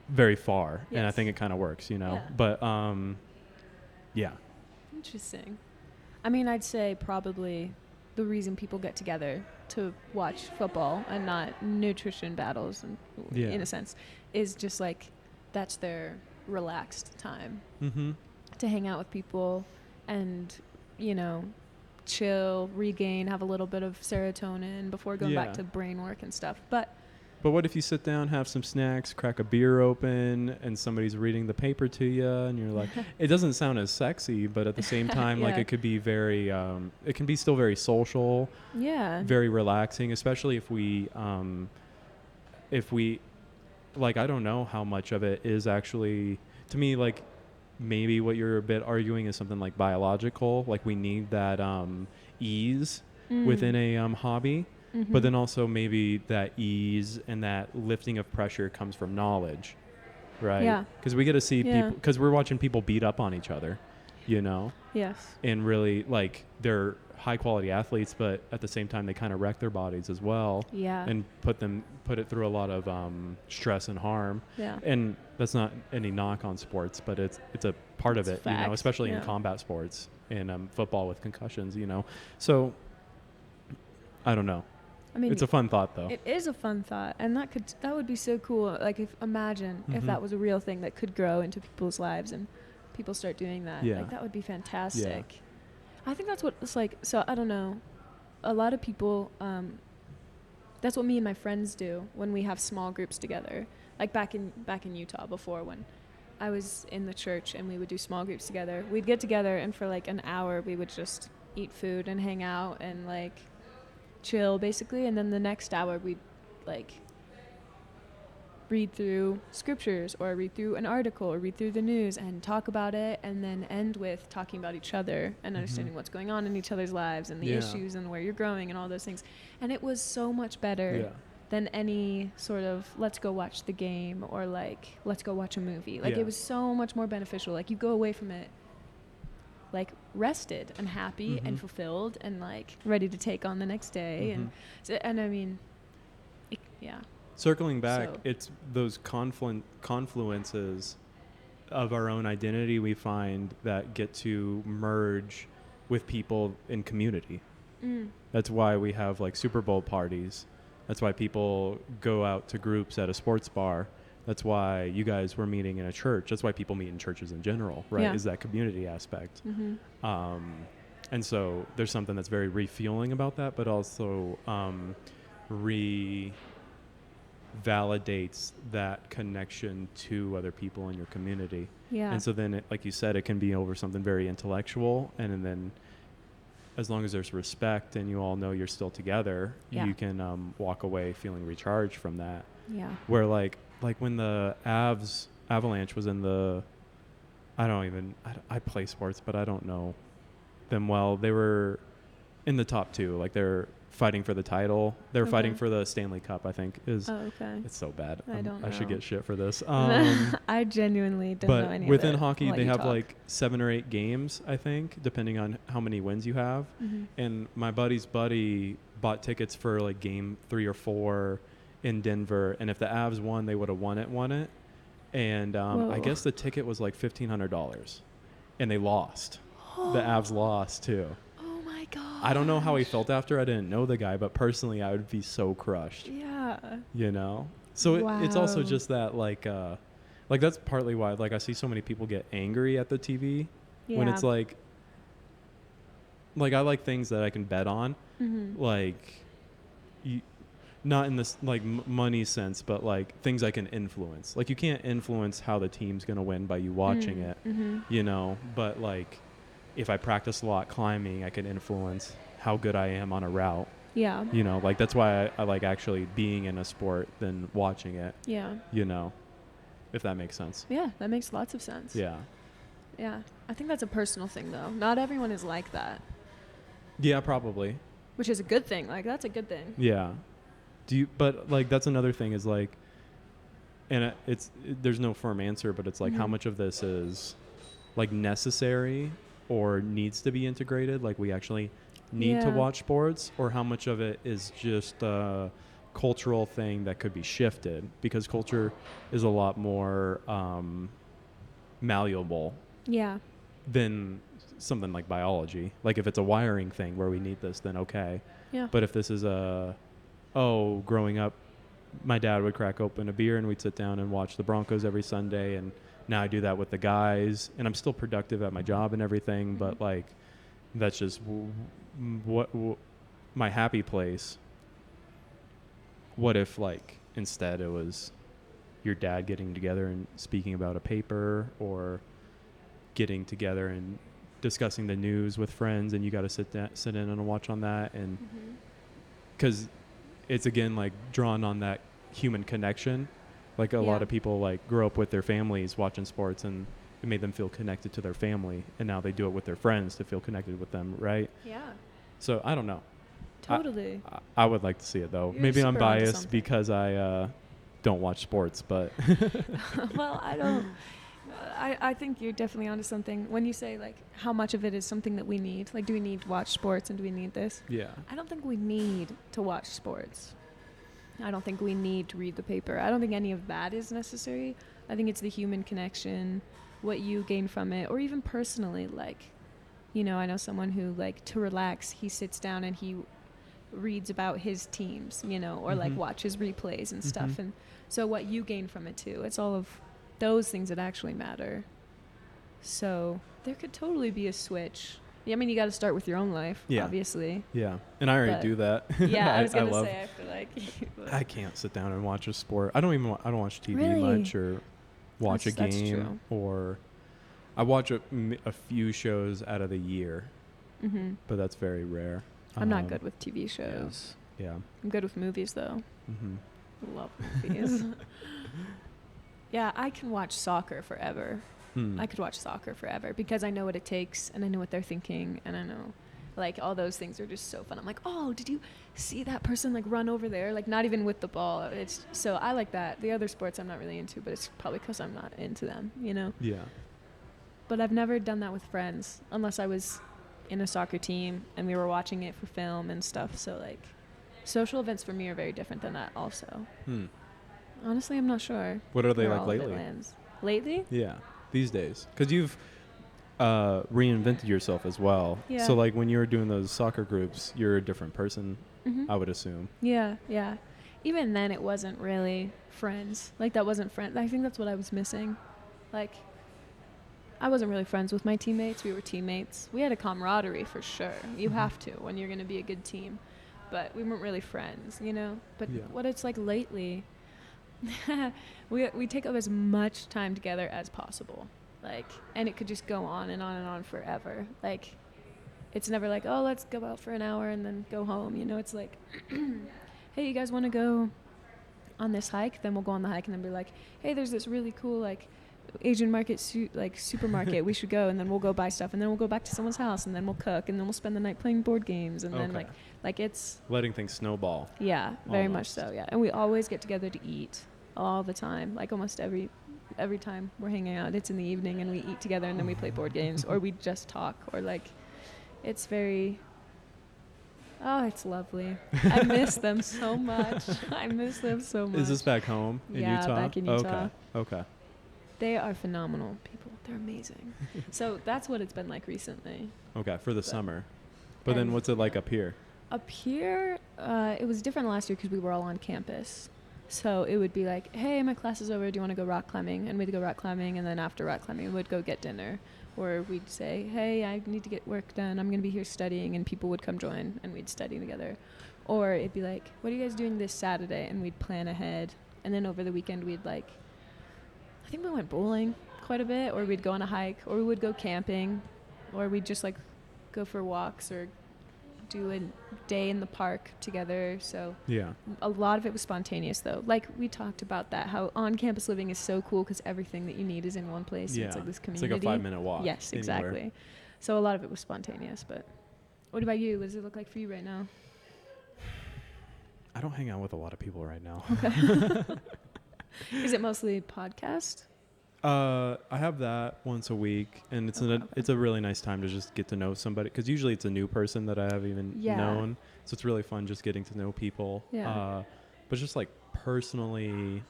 very far, and I Yes. think it kind of works, Yeah. But, yeah. Interesting. I mean, I'd say probably the reason people get together to watch football and not nutrition battles, Yeah. in a sense, is just like that's their relaxed time Mm-hmm. to hang out with people and, chill, regain, have a little bit of serotonin before going Yeah. back to brain work and stuff. But But what if you sit down, have some snacks, crack a beer open, and somebody's reading the paper to you, and you're like, it doesn't sound as sexy, but at the same time, like Yeah. it could be very, it can be still very social, yeah. very relaxing, especially if we, like, I don't know how much of it is actually, to me, like, maybe what you're a bit arguing is something like biological, like we need that ease within a hobby. Mm-hmm. But then also maybe that ease and that lifting of pressure comes from knowledge, right? Yeah. Because we get to see Yeah. people, because we're watching people beat up on each other, Yes. and really like they're high quality athletes, but at the same time they kind of wreck their bodies as well, Yeah. and put it through a lot of stress and harm. Yeah. And that's not any knock on sports, but it's a part of It's it, fact. especially in Yeah. combat sports and football with concussions, So I don't know. I mean, It's a fun thought, though. it is a fun thought, and that would be so cool. Like, imagine if Mhm. that was a real thing that could grow into people's lives, and people start doing that. Yeah. Like, that would be fantastic. I think that's what it's like. So I don't know. A lot of people. That's what me and my friends do when we have small groups together. Like back in Utah before, when I was in the church and we would do small groups together. We'd get together and for like an hour we would just eat food and hang out and like chill basically, and then the next hour we'd like read through scriptures or read through an article or read through the news and talk about it, and then end with talking about each other and understanding what's going on in each other's lives and the Yeah. issues and where you're growing and all those things. And it was so much better Yeah. than any sort of let's go watch the game or like let's go watch a movie. Like Yeah. it was so much more beneficial. Like you go away from it like rested and happy and Mhm. fulfilled and like ready to take on the next day. Mhm. And I mean, yeah. Circling back, So- it's those confluences of our own identity we find that get to merge with people in community. That's why we have like Super Bowl parties. That's why people go out to groups at a sports bar. That's why you guys were meeting in a church. That's why people meet in churches in general, right? Yeah. Is that community aspect. Mm-hmm. And so there's something that's very refueling about that, but also validates that connection to other people in your community. Yeah. And so then, like you said, it can be over something very intellectual. And then as long as there's respect and you all know you're still together, Yeah. you can walk away feeling recharged from that. Yeah. Where like when the Avalanche was in the, I play sports, but I don't know them well. They were in the top two. Like they're fighting for the title. They're fighting Okay. for the Stanley Cup, I think. Oh, okay. It's so bad. I don't I should know. get shit for this. I genuinely don't know But any within of it. hockey, I'll let they you have talk. like 7 or 8 games, I think, depending on how many wins you have. Mhm. And my buddy's buddy bought tickets for like game 3 or 4 in Denver. And if the Avs won, they would have won it. And I Whoa. guess the ticket was like $1,500. And they lost. The Avs lost too. Oh my god. I don't know how he felt after. I didn't know the guy, but personally, I would be so crushed. Yeah. You know? So it's also Wow. just that like that's partly why like I see so many people get angry at the TV when it's like I like things that I can bet on, Mm-hmm. like not in this like money sense, but like things I can influence. Like you can't influence how the team's going to win by you watching it, Mm-hmm. you know, but like if I practice a lot climbing, I can influence how good I am on a route. Yeah. You know, like that's why I like actually being in a sport than watching it, Yeah. you know, if that makes sense. Yeah, that makes lots of sense. Yeah. Yeah. I think that's a personal thing though. Not everyone is like that, Yeah, probably. which is a good thing. Like that's a good thing. Yeah. But like that's another thing is like, and there's no firm answer, but it's like how Mhm. much of this is like necessary or needs to be integrated, like we actually need to Yeah. watch sports, or how much of it is just a cultural thing that could be shifted, because culture is a lot more malleable Yeah. than something like biology. Like if it's a wiring thing where we need this, then okay. Yeah. But if this is growing up, my dad would crack open a beer and we'd sit down and watch the Broncos every Sunday, and now I do that with the guys, and I'm still productive at my job and everything, but like that's just what my happy place. What if like instead it was your dad getting together and speaking about a paper, or getting together and discussing the news with friends, and you got to sit in and watch on that, and Mm-hmm. because it's again like drawn on that human connection. Like a lot Yeah. of people like grow up with their families watching sports, and it made them feel connected to their family, and now they do it with their friends to feel connected with them, right? Yeah. So I don't know. Totally. I would like to see it though. You're Maybe I'm super onto biased something. because I don't watch sports, but Well, I don't. I think you're definitely onto something when you say like how much of it is something that we need. Like, do we need to watch sports and do we need this? yeah. I don't think we need to watch sports. I don't think we need to read the paper. I don't think any of that is necessary. I think it's the human connection, what you gain from it, or even personally, like, you know, I know someone who like to relax, he sits down and he reads about his teams, you know, or like Mhm. watches replays and stuff. Mhm. And so what you gain from it too, it's all of those things that actually matter. So there could totally be a switch. Yeah, I mean, you got to start with your own life, Yeah. obviously. Yeah. And I already But- do that. Yeah, I was gonna love, say I feel like. but I can't sit down and watch a sport. I don't watch TV Really? much, or watch That's a game, true. or I watch a few shows out of the year, Mhm. but that's very rare. I'm not good with TV yeah. shows. Yeah. I'm good with movies though. Mm-hmm. Love movies. Yeah, I can watch soccer forever. I could watch soccer forever because I know what it takes and I know what they're thinking, and I know like all those things are just so fun. I'm like, oh, did you see that person like run over there? Like not even with the ball. It's so I like that. The other sports I'm not really into, but it's probably because I'm not into them, you know. Yeah. But I've never done that with friends unless I was in a soccer team and we were watching it for film and stuff. So like Social events for me are very different than that also. Hmm. Honestly, I'm not sure What are they where like all of it lately? lands. Lately? Yeah, these days, because you've reinvented yourself as well. Yeah. So like when you were doing those soccer groups, you're a different person, Mm-hmm. I would assume. Yeah, yeah. Even then, it wasn't really friends. Like, that wasn't friends. I think that's what I was missing. Like, I wasn't really friends with my teammates. We were teammates. We had a camaraderie for sure. You have to when you're going to be a good team. But we weren't really friends, you know? But Yeah. what it's like lately, we take up as much time together as possible. Like, and it could just go on and on and on forever. Like, it's never like, oh, let's go out for an hour and then go home. You know, it's like, hey, you guys want to go on this hike? Then we'll go on the hike and then be like, hey, there's this really cool, like, Asian market, supermarket. We should go. And then we'll go buy stuff. And then we'll go back to someone's house. And then we'll cook. And then we'll spend the night playing board games. And then, Okay. like it's, Letting things snowball. yeah, very much Almost. so, yeah. And we always get together to eat all the time. Like, almost every time we're hanging out, it's in the evening and we eat together and then we play board games or we just talk or, like, it's very... Oh, it's lovely. I miss them so much. I miss them so much. Is this back home in Yeah, Utah? back in Utah. Okay. They are phenomenal people. They're amazing. So that's what it's been like recently. Okay, for the But- summer. But then and- what's it like up here? Up here, it was different last year because we were all on campus. So it would be like, hey, my class is over. Do you want to go rock climbing? And we'd go rock climbing. And then after rock climbing, we'd go get dinner. Or we'd say, hey, I need to get work done. I'm going to be here studying. And people would come join and we'd study together. Or it'd be like, what are you guys doing this Saturday? And we'd plan ahead. And then over the weekend, we'd like, I think we went bowling quite a bit. Or we'd go on a hike. Or we would go camping. Or we'd just like go for walks or do a day in the park together. So Yeah. a lot of it was spontaneous though. Like we talked about that, how on-campus living is so cool because everything that you need is in one place. Yeah. It's like this It's community. like a 5-minute walk. Yes, anywhere. exactly. So a lot of it was spontaneous. But what about you? What does it look like for you right now? I don't hang out with a lot of people right now. Is it mostly podcast? I have that once a week, and it's a really nice time to just get to know somebody, because usually it's a new person that I have even Yeah. known, so it's really fun just getting to know people. Yeah. But just like personally,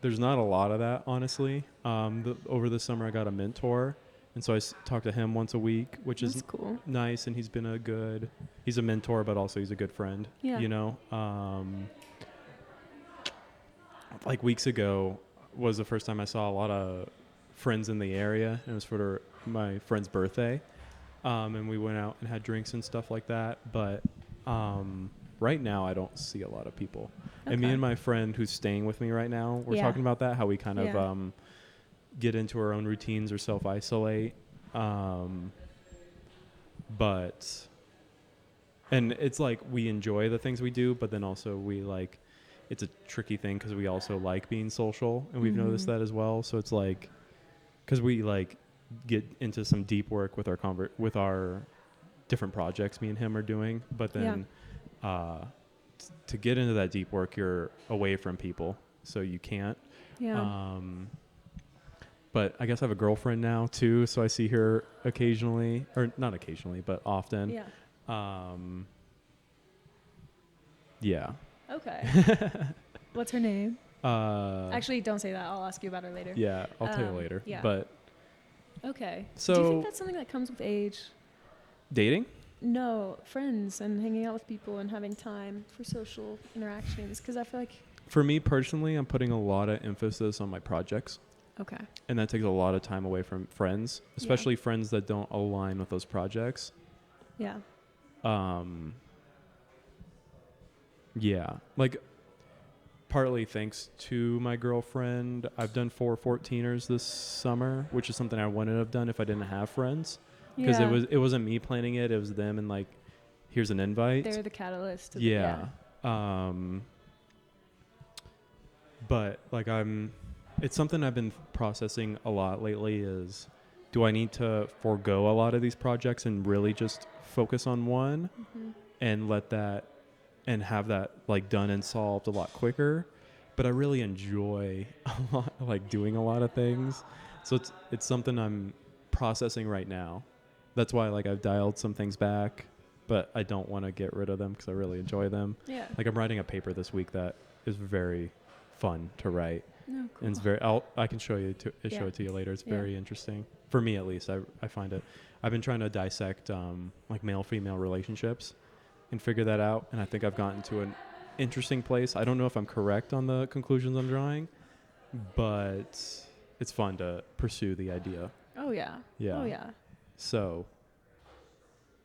there's not a lot of that, honestly. Over the summer I got a mentor, and so I talk to him once a week, which That's is cool. nice, and he's a mentor, but also he's a good friend. Yeah. You know, like weeks ago was the first time I saw a lot of friends in the area, and it was for my friend's birthday, and we went out and had drinks and stuff like that. But right now I don't see a lot of people. And me Okay. and my friend who's staying with me right now, we're Yeah. talking about that, how we kind of Yeah. get into our own routines or self-isolate. But and it's like we enjoy the things we do, but then also we like, it's a tricky thing because we also like being social, and we've noticed Mhm. that as well. So it's like, because we like get into some deep work with our different projects me and him are doing, but then to get into that deep work, you're away from people, so you can't. Yeah. But I guess I have a girlfriend now too, so I see her occasionally, or not occasionally, but often. Yeah. Yeah. Okay. What's her name? Actually, don't say that. I'll ask you about her later. Yeah, I'll tell you later. yeah. But Okay. Do you So- think that's something that comes with age? dating? No, friends and hanging out with people and having time for social interactions. Because I feel like, For me personally, I'm putting a lot of emphasis on my projects, okay. and that takes a lot of time away from friends, especially friends that don't align with those projects. Yeah. Yeah, like partly thanks to my girlfriend, I've done 4 14ers this summer, which is something I wouldn't have done if I didn't have friends, because Yeah. it wasn't me planning it, it was them, and like, here's an invite. They're the catalyst. Yeah. But like it's something I've been processing a lot lately is, do I need to forego a lot of these projects and really just focus on one and let that and have that like done and solved a lot quicker? But I really enjoy a lot, like doing a lot of things. So it's something I'm processing right now. That's why like I've dialed some things back. but I don't want to get rid of them because I really enjoy them. Yeah. Like I'm writing a paper this week that is very fun to write. No, cool. And it's very, I can show show it to you later. It's very interesting. For me, at least, I find it. I've been trying to dissect like male-female relationships and figure that out. And I think I've gotten to an interesting place. I don't know if I'm correct on the conclusions I'm drawing, but it's fun to pursue the idea. Oh, yeah. Yeah. Oh, yeah. So,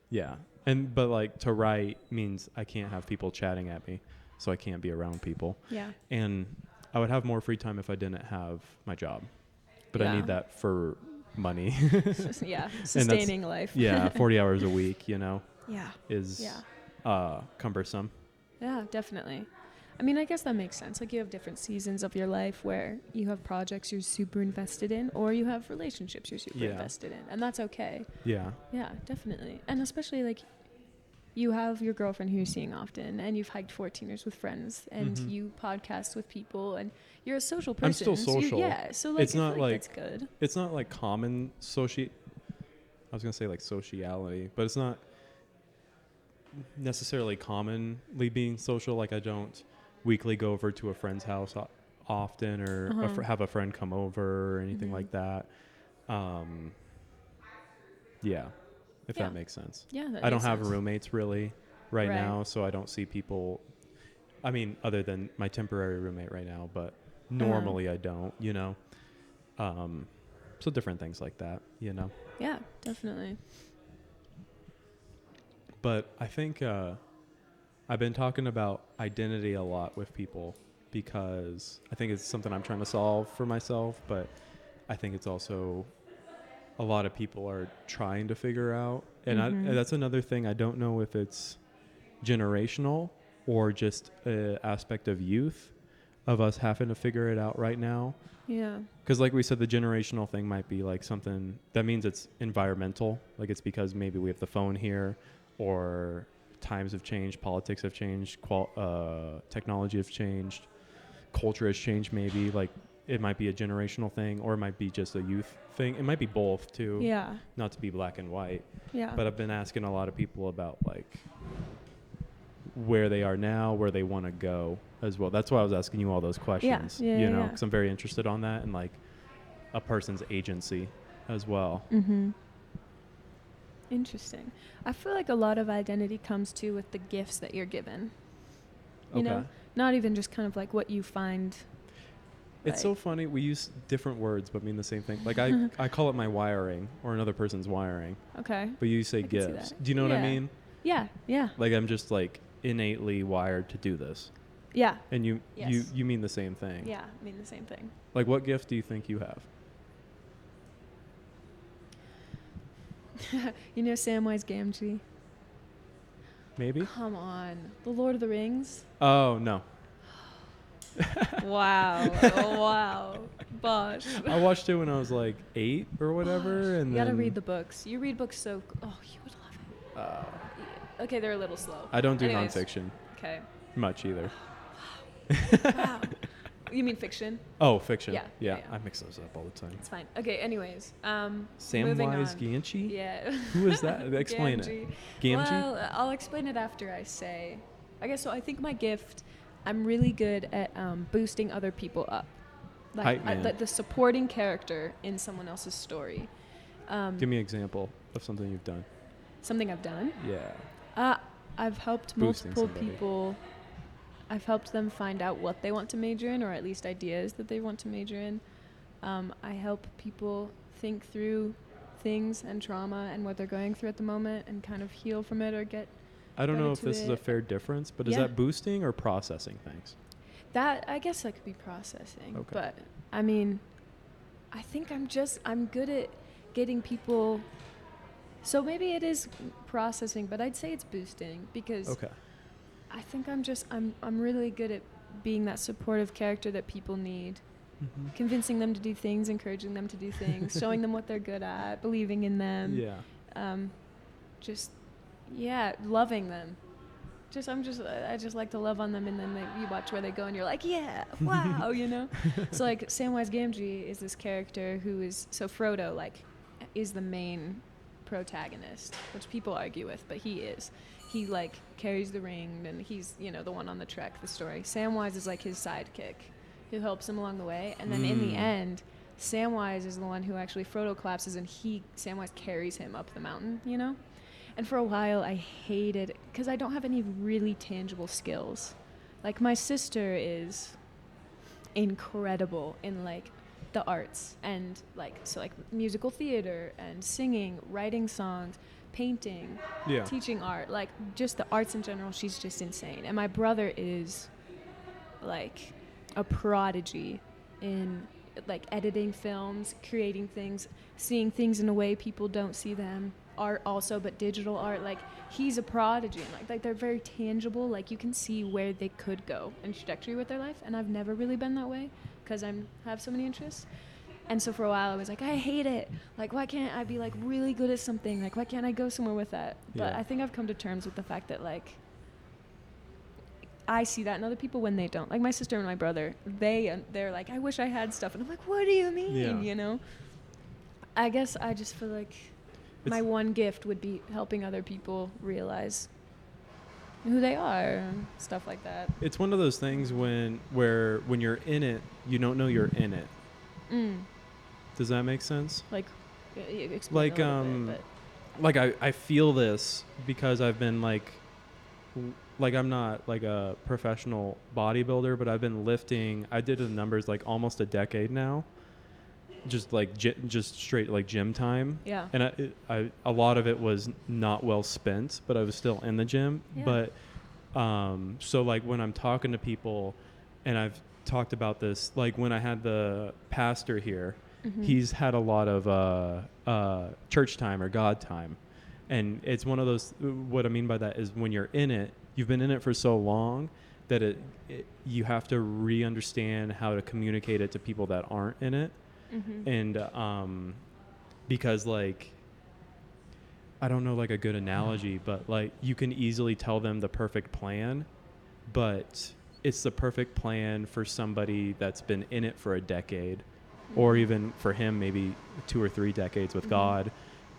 yeah. But like to write means I can't have people chatting at me, so I can't be around people. Yeah. And I would have more free time if I didn't have my job, but I Yeah. need that for money. Yeah. Sustaining life. Yeah, 40 hours a week, you know, Yeah. is cumbersome. Yeah, definitely. I mean, I guess that makes sense. Like you have different seasons of your life where you have projects you're super invested in, or you have relationships you're super invested in, and that's okay. Yeah. Yeah, definitely. And especially like you have your girlfriend who you're seeing often, and you've hiked 14ers with friends, and you podcast with people, and you're a social person. I'm still social. Yeah, so like It's not like that's good. It's not like common I was going to say like sociality, but it's not necessarily commonly being social. Like I don't weekly go over to a friend's house often, or have a friend come over or anything like that. Yeah, if that makes sense. Yeah, that I don't makes have sense. roommates really right now, so I don't see people. I mean, other than my temporary roommate right now, but normally I don't, you know. So different things like that, you know. Yeah, definitely. But I think I've been talking about identity a lot with people because I think it's something I'm trying to solve for myself, but I think it's also a lot of people are trying to figure out. And that's another thing. I don't know if it's generational or just an aspect of youth of us having to figure it out right now. Yeah. Because like we said, the generational thing might be like something that means it's environmental. Like it's because maybe we have the phone here, or times have changed, politics have changed, technology has changed, culture has changed maybe. Like it might be a generational thing, or it might be just a youth thing. It might be both too. Yeah. Not to be black and white. Yeah. But I've been asking a lot of people about like where they are now, where they want to go as well. That's why I was asking you all those questions, you know, because I'm very interested on that and like a person's agency as well. Interesting. I feel like a lot of identity comes too with the gifts that you're given. You know, not even just kind of like what you find. It's so funny. We use different words but mean the same thing. Like I call it my wiring or another person's wiring. Okay. But you say gifts. Do you know what I mean? Yeah. Yeah. Like I'm just like innately wired to do this. Yeah. And you mean the same thing. Yeah, I mean the same thing. Like what gift do you think you have? You know Samwise Gamgee? Maybe? Come on. The Lord of the Rings? Oh, no. Wow. Oh, wow. Bosh. I watched it when I was like 8 or whatever. And you gotta then read the books. You read books so... Oh, you would love it. Okay, they're a little slow. I don't do Anyways. nonfiction Okay. much either. Wow. You mean fiction? Oh, fiction. Yeah. Yeah. I mix those up all the time. It's fine. Okay, anyways. Samwise Gamgee? Yeah. Who is that? Explain it. Gamgee? Well, I'll explain it after I say. I guess so. I think my gift, I'm really good at boosting other people up. Like Hype man. the supporting character in someone else's story. Give me an example of something you've done. Something I've done. Yeah. I've helped Boosting multiple somebody. people. I've helped them find out what they want to major in, or at least ideas that they want to major in. I help people think through things and trauma and what they're going through at the moment and kind of heal from it or get I don't know if into this is a it. fair difference, but is Yeah. that boosting or processing things? that. I guess that could be processing. Okay. But I mean, I think I'm good at getting people. So maybe it is processing, but I'd say it's boosting because Okay. I think I'm really good at being that supportive character that people need. Convincing them to do things, encouraging them to do things, showing them what they're good at, believing in them. Yeah. Loving them. I just like to love on them, and then you watch where they go, and you're like, yeah, wow, you know. So like Samwise Gamgee is this character who is so Frodo like is the main protagonist, which people argue with, but he is. He like carries the ring, and he's, you know, the one on the trek, the story. Samwise is like his sidekick who helps him along the way, and then in the end, Samwise is the one who actually Frodo collapses, and Samwise carries him up the mountain, you know? And for a while I hated, because I don't have any really tangible skills. Like my sister is incredible in like the arts, and like so like musical theater and singing, writing songs, painting, teaching art, like just the arts in general. She's just insane. And my brother is like a prodigy in like editing films, creating things, seeing things in a way people don't see them. Art also, but digital art. Like he's a prodigy, and like they're very tangible. Like you can see where they could go and trajectory with their life. And I've never really been that way because I have so many interests. And so for a while I was like, I hate it. Like why can't I be like really good at something? Like why can't I go somewhere with that? But I think I've come to terms with the fact that like I see that in other people when they don't. Like my sister and my brother, they're like, I wish I had stuff, and I'm like, what do you mean? You know? I guess I just feel like my one gift would be helping other people realize who they are and stuff like that. It's one of those things when you're in it, you don't know you're in it. Does that make sense? Like, explain like a little bit, like I feel this because I've been like I'm not like a professional bodybuilder, but I've been lifting. I did the numbers like almost a decade now. Just like just straight like gym time. Yeah. And a lot of it was not well spent, but I was still in the gym. Yeah. But so like when I'm talking to people, and I've talked about this, like when I had the pastor here, he's had a lot of church time or God time. And it's one of those, what I mean by that is when you're in it, you've been in it for so long that you have to re-understand how to communicate it to people that aren't in it. And because like I don't know like a good analogy, but like you can easily tell them the perfect plan, but it's the perfect plan for somebody that's been in it for a decade, or even for him maybe 2 or 3 decades with God,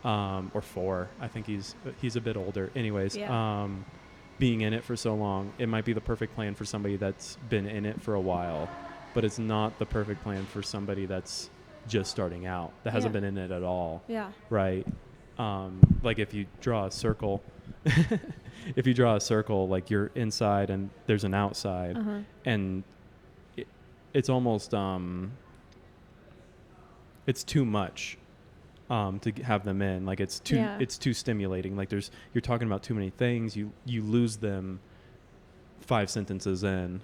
or 4. I think he's a bit older. Anyways, being in it for so long, it might be the perfect plan for somebody that's been in it for a while, but it's not the perfect plan for somebody that's just starting out, that hasn't been in it at all. Yeah. Right. Like if you draw a circle, like you're inside and there's an outside, and it's almost it's too much to have them in. Like it's too stimulating. Like you're talking about too many things. You lose them 5 sentences in,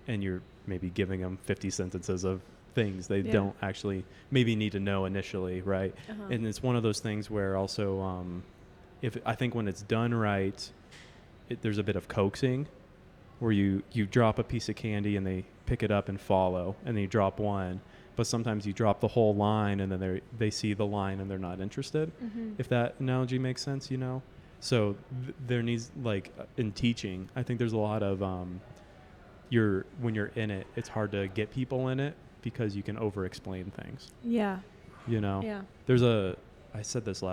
and you're maybe giving them 50 sentences of things they don't actually maybe need to know initially, right? And it's one of those things where also if I think when it's done right, there's a bit of coaxing where you drop a piece of candy and they pick it up and follow, and then you drop one, but sometimes you drop the whole line and then they see the line and they're not interested. If that analogy makes sense, you know? So there needs, like in teaching, I think there's a lot of when you're in it, it's hard to get people in it because you can over explain things. You know? I said this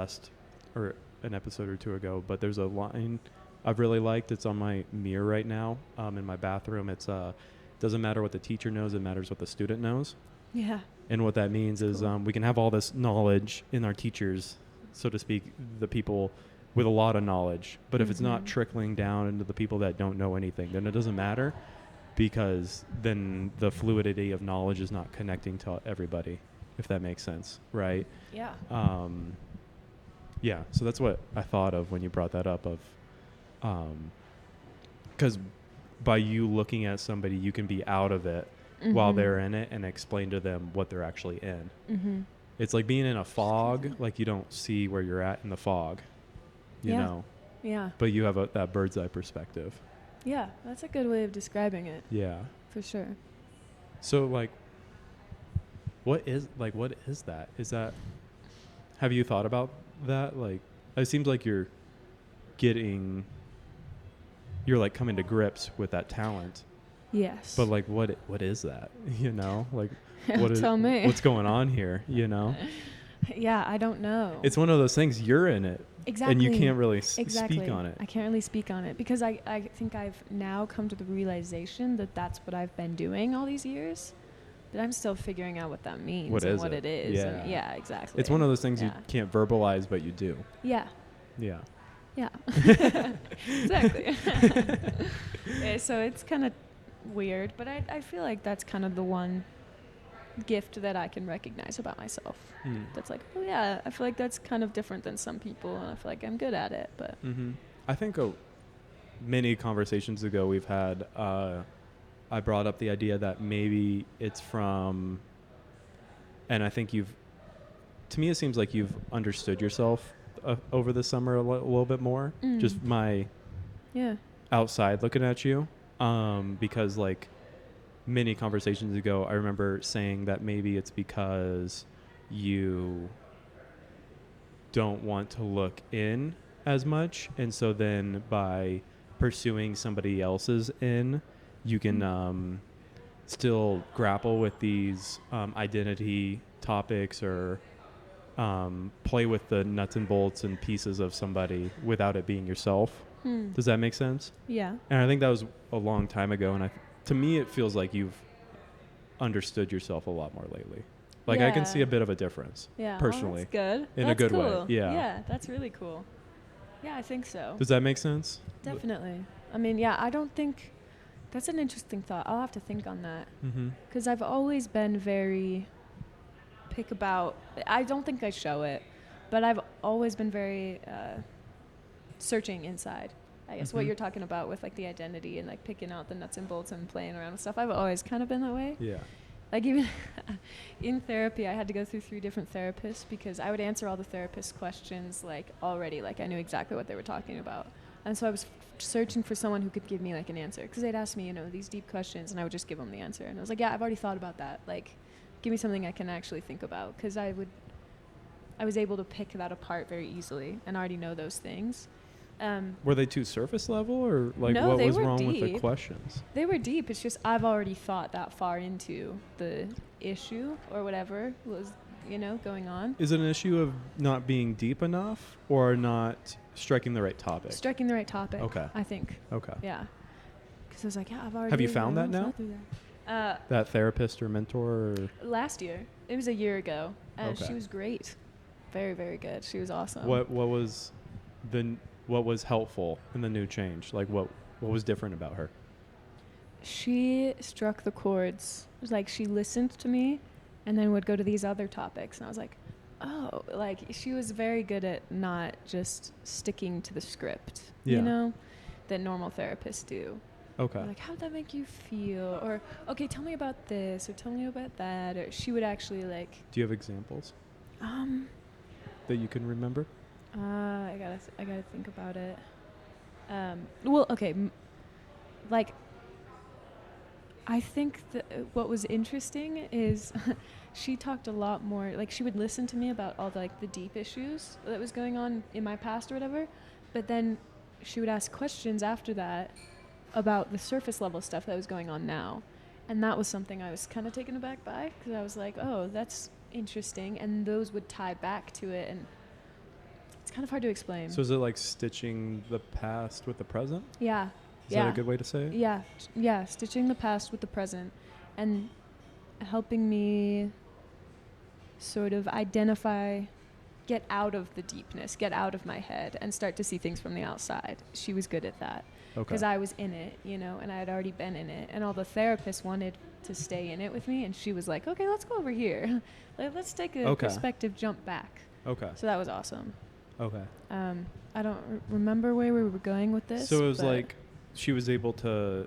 or an episode or 2 ago, but there's a line I've really liked. It's on my mirror right now, in my bathroom. It's doesn't matter what the teacher knows, it matters what the student knows. And what that means is we can have all this knowledge in our teachers, so to speak, the people with a lot of knowledge, but if it's not trickling down into the people that don't know anything, then it doesn't matter, because then the fluidity of knowledge is not connecting to everybody, if that makes sense, right? So that's what I thought of when you brought that up, of because by you looking at somebody, you can be out of it while they're in it and explain to them what they're actually in. It's like being in a fog, like you don't see where you're at in the fog, you know? But you have that bird's eye perspective. Yeah, that's a good way of describing it. Yeah. For sure. So like what is that? Is that, have you thought about that? Like it seems like you're like coming to grips with that talent. Yes. But like what is that? You know? Like Tell me. What's going on here, you know? Yeah, I don't know. It's one of those things, you're in it. Exactly. And you can't really Exactly. speak on it. I can't really speak on it because I think I've now come to the realization that that's what I've been doing all these years. But I'm still figuring out what that means What and is what it? it is. Yeah. And yeah, exactly. It's one of those things you Yeah. can't verbalize, but you do. Yeah. Yeah. Yeah. Exactly. Yeah, so it's kind of weird, but I feel like that's kind of the one gift that I can recognize about myself. That's like, oh yeah, I feel like that's kind of different than some people, and I feel like I'm good at it. But I think many conversations ago we've had, I brought up the idea that maybe it's from, and I think to me it seems like you've understood yourself over the summer a little bit more. Just my outside looking at you, because like many conversations ago I remember saying that maybe it's because you don't want to look in as much, and so then by pursuing somebody else's in, you can still grapple with these identity topics, or play with the nuts and bolts and pieces of somebody without it being yourself. Does that make sense? Yeah. And I think that was a long time ago, and to me it feels like you've understood yourself a lot more lately. Like I can see a bit of a difference. Yeah. Personally. Oh, that's good. In that's a good cool. way. Yeah. Yeah, that's really cool. Yeah, I think so. Does that make sense? Definitely. I mean, yeah, I don't think that's an interesting thought. I'll have to think on that. Because I've always been very I don't think I show it, but I've always been very searching inside. I guess what you're talking about with like the identity and like picking out the nuts and bolts and playing around with stuff. I've always kind of been that way. Yeah. Like even in therapy, I had to go through 3 different therapists because I would answer all the therapist questions like already, like I knew exactly what they were talking about. And so I was searching for someone who could give me like an answer, because they'd ask me, these deep questions, and I would just give them the answer. And I was like, yeah, I've already thought about that. Like, give me something I can actually think about, because I was able to pick that apart very easily and already know those things. Were they too surface level, or like No, what they was were wrong with the deep. questions? They were deep. It's just I've already thought that far into the issue or whatever was, going on. Is it an issue of not being deep enough, or not striking the right topic? Striking the right topic. Okay. I think. Okay. Yeah. Because I was like, yeah, I've already. Have you found that now? That therapist or mentor? Or? Last year. It was a year ago. And Okay. she was great. Very, very good. She was awesome. What was helpful in the new change? Like what was different about her? She struck the chords. It was like she listened to me and then would go to these other topics. And I was like, oh, like she was very good at not just sticking to the script, that normal therapists do. Okay. Like, how'd that make you feel? Or, okay, tell me about this, or tell me about that. Or she would actually like. Do you have examples that you can remember? I gotta think about it. Well, okay, like, I think that what was interesting is she talked a lot more, like she would listen to me about all the deep issues that was going on in my past or whatever, but then she would ask questions after that about the surface level stuff that was going on now. And that was something I was kind of taken aback by, because I was like, oh, that's interesting. And those would tie back to it, and it's kind of hard to explain. So is it like stitching the past with the present? Yeah. Is that a good way to say it? Yeah, stitching the past with the present and helping me sort of get out of the deepness, get out of my head and start to see things from the outside. She was good at that. Because I was in it, and I had already been in it. And all the therapists wanted to stay in it with me. And she was like, okay, let's go over here. Let's take a perspective jump back. Okay. So that was awesome. Okay. I don't remember where we were going with this. So it was like she was able to,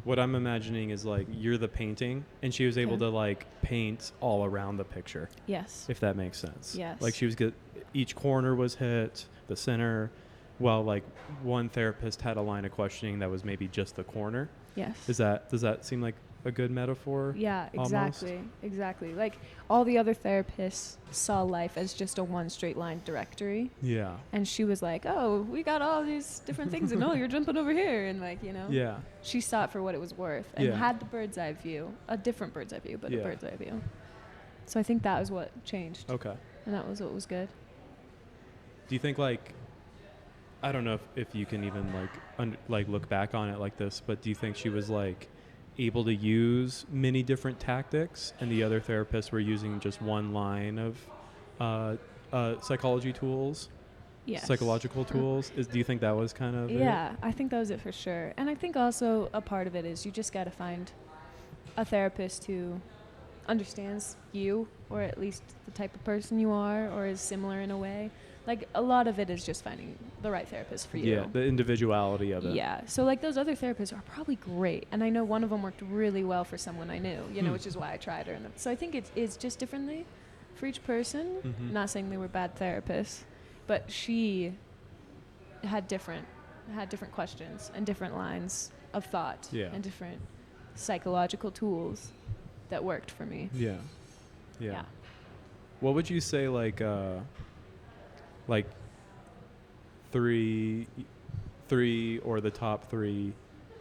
what I'm imagining is like you're the painting, and she was able to like paint all around the picture. Yes. If that makes sense. Yes. Like she was good. Each corner was hit, the center. Well, like one therapist had a line of questioning that was maybe just the corner. Yes. Does that seem like a good metaphor? Yeah, exactly. Almost? Exactly. Like all the other therapists saw life as just a one straight line directory. Yeah. And she was like, oh, we got all these different things, and you're jumping over here, and Yeah. She saw it for what it was worth and had the bird's eye view, a different bird's eye view, but a bird's eye view. So I think that was what changed. Okay. and that was what was good. Do you think like, I don't know if you can even like look back on it like this, but do you think she was like able to use many different tactics and the other therapists were using just one line of psychology tools, Yes. psychological tools? Do you think that was kind of it? Yeah, I think that was it for sure. And I think also a part of it is you just got to find a therapist who understands you, or at least the type of person you are, or is similar in a way. Like, a lot of it is just finding the right therapist for you. Yeah, the individuality of it. Yeah. So, like, those other therapists are probably great. And I know one of them worked really well for someone I knew, you know, which is why I tried her. So I think it's just differently for each person. Mm-hmm. Not saying they were bad therapists, but she had different questions and different lines of thought, Yeah. and different psychological tools that worked for me. Yeah. Yeah. Yeah. What would you say like three or the top three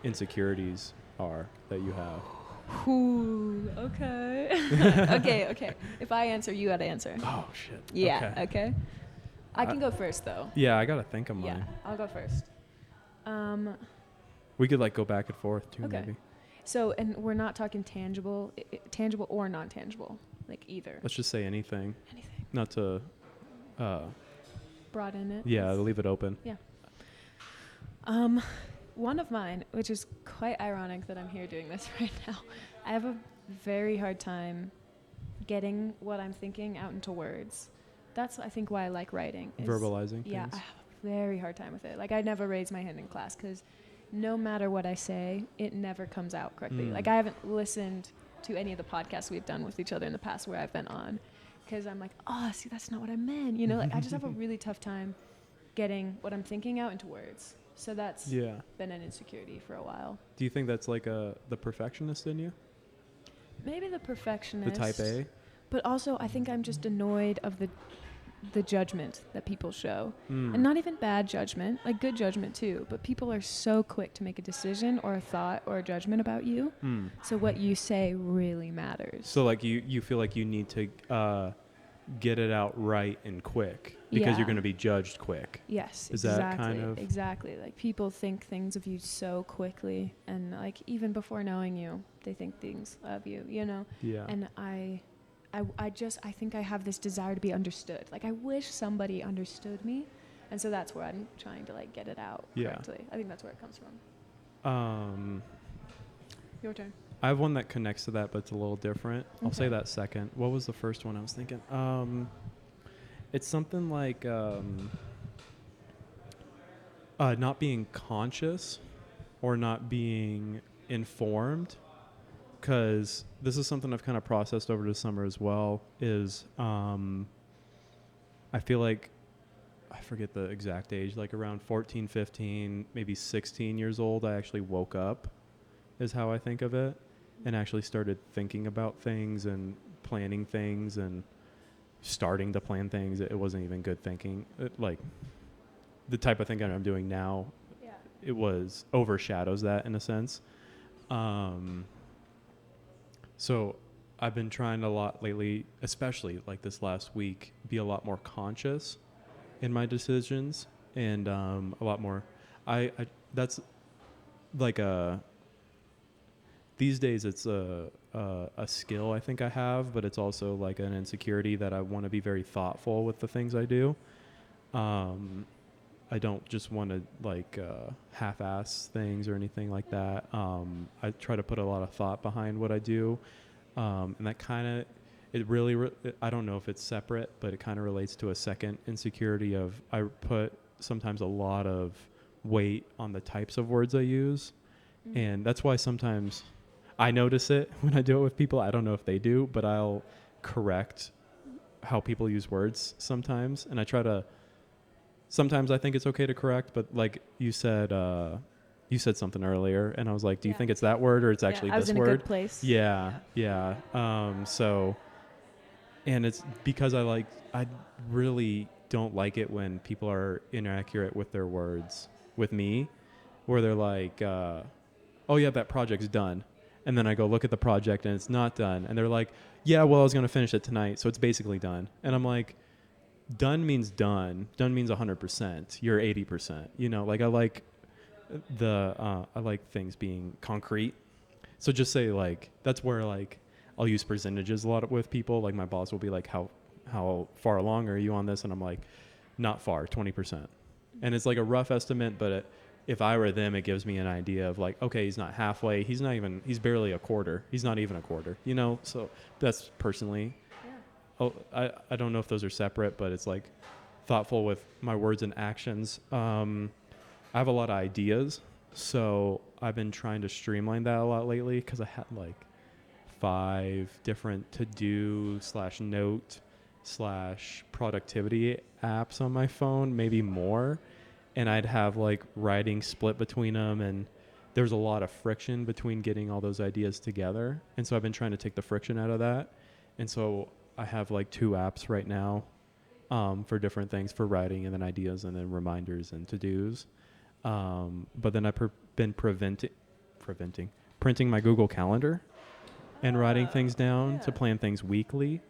insecurities are that you have? Ooh, okay. okay. If I answer, you gotta answer. Oh shit. Yeah, okay. I can go first, though. Yeah, I gotta think of mine. Yeah, I'll go first. We could like go back and forth too, Okay. maybe. So, and we're not talking tangible or non-tangible, like either. Let's just say anything, Anything. not to. Broaden it. Yeah, leave it open. Yeah. One of mine, which is quite ironic that I'm here doing this right now, I have a very hard time getting what I'm thinking out into words. That's, I think, why I like writing. Verbalizing Yeah, things. I have a very hard time with it. Like, I never raise my hand in class because no matter what I say, it never comes out correctly. Mm. Like, I haven't listened to any of the podcasts we've done with each other in the past where I've been on, because I'm like, oh, see, that's not what I meant. You know, like, I just have a really tough time getting what I'm thinking out into words. So that's Yeah. been an insecurity for a while. Do you think that's like the perfectionist in you? Maybe the perfectionist. The type A? But also, I think I'm just annoyed of the judgment that people show. Mm. And not even bad judgment, like good judgment too. But people are so quick to make a decision or a thought or a judgment about you. Mm. So what you say really matters. So like you feel like you need to get it out right and quick because Yeah. you're going to be judged quick. Yes, Is exactly. that kind of- Exactly. Like, people think things of you so quickly, and like even before knowing you, they think things of you, you know? Yeah. And I think I have this desire to be understood. Like, I wish somebody understood me. And so that's where I'm trying to like get it out Yeah. correctly. I think that's where it comes from. Your turn. I have one that connects to that, but it's a little different. I'll say Okay. that second. What was the first one I was thinking? It's something like not being conscious or not being informed. Because this is something I've kind of processed over the summer as well, is I feel like, I forget the exact age, like around 14, 15, maybe 16 years old, I actually woke up, is how I think of it, and actually started thinking about things and planning things and starting to plan things. It wasn't even good thinking. Like, the type of thinking I'm doing now, Yeah. it was overshadows that in a sense. So I've been trying a lot lately, especially like this last week, be a lot more conscious in my decisions and a lot more. I that's like these days it's a skill I think I have, but it's also like an insecurity that I want to be very thoughtful with the things I do. I don't just want to like half-ass things or anything like that. I try to put a lot of thought behind what I do, and that kind of, it really, I don't know if it's separate, but it kind of relates to a second insecurity of I put sometimes a lot of weight on the types of words I use, and that's why sometimes I notice it when I do it with people. I don't know if they do, but I'll correct how people use words sometimes, and I try to. Sometimes I think it's okay to correct, but like you said something earlier, and I was like, do you Yeah. think it's that word or it's actually I was this in a word? good place. Yeah. So, and it's because I really don't like it when people are inaccurate with their words with me, where they're like, oh yeah, that project's done. And then I go look at the project and it's not done. And they're like, yeah, well, I was going to finish it tonight, so it's basically done. And I'm like, done means done. Done means 100%. You're 80%. You know, like I like I like things being concrete. So just say like that's where like I'll use percentages a lot with people. Like my boss will be like, how far along are you on this? And I'm like, not far, 20%. And it's like a rough estimate, but if I were them, it gives me an idea of like, okay, he's not halfway. He's barely a quarter. He's not even a quarter, you know? So that's personally, oh, I don't know if those are separate, but it's like thoughtful with my words and actions. I have a lot of ideas, so I've been trying to streamline that a lot lately because I had like 5 different to-do / note / productivity apps on my phone, maybe more. And I'd have like writing split between them, and there's a lot of friction between getting all those ideas together. And so I've been trying to take the friction out of that. And so I have like 2 apps right now for different things, for writing and then ideas and then reminders and to-dos. But then I've been printing my Google Calendar and writing things down to plan things weekly.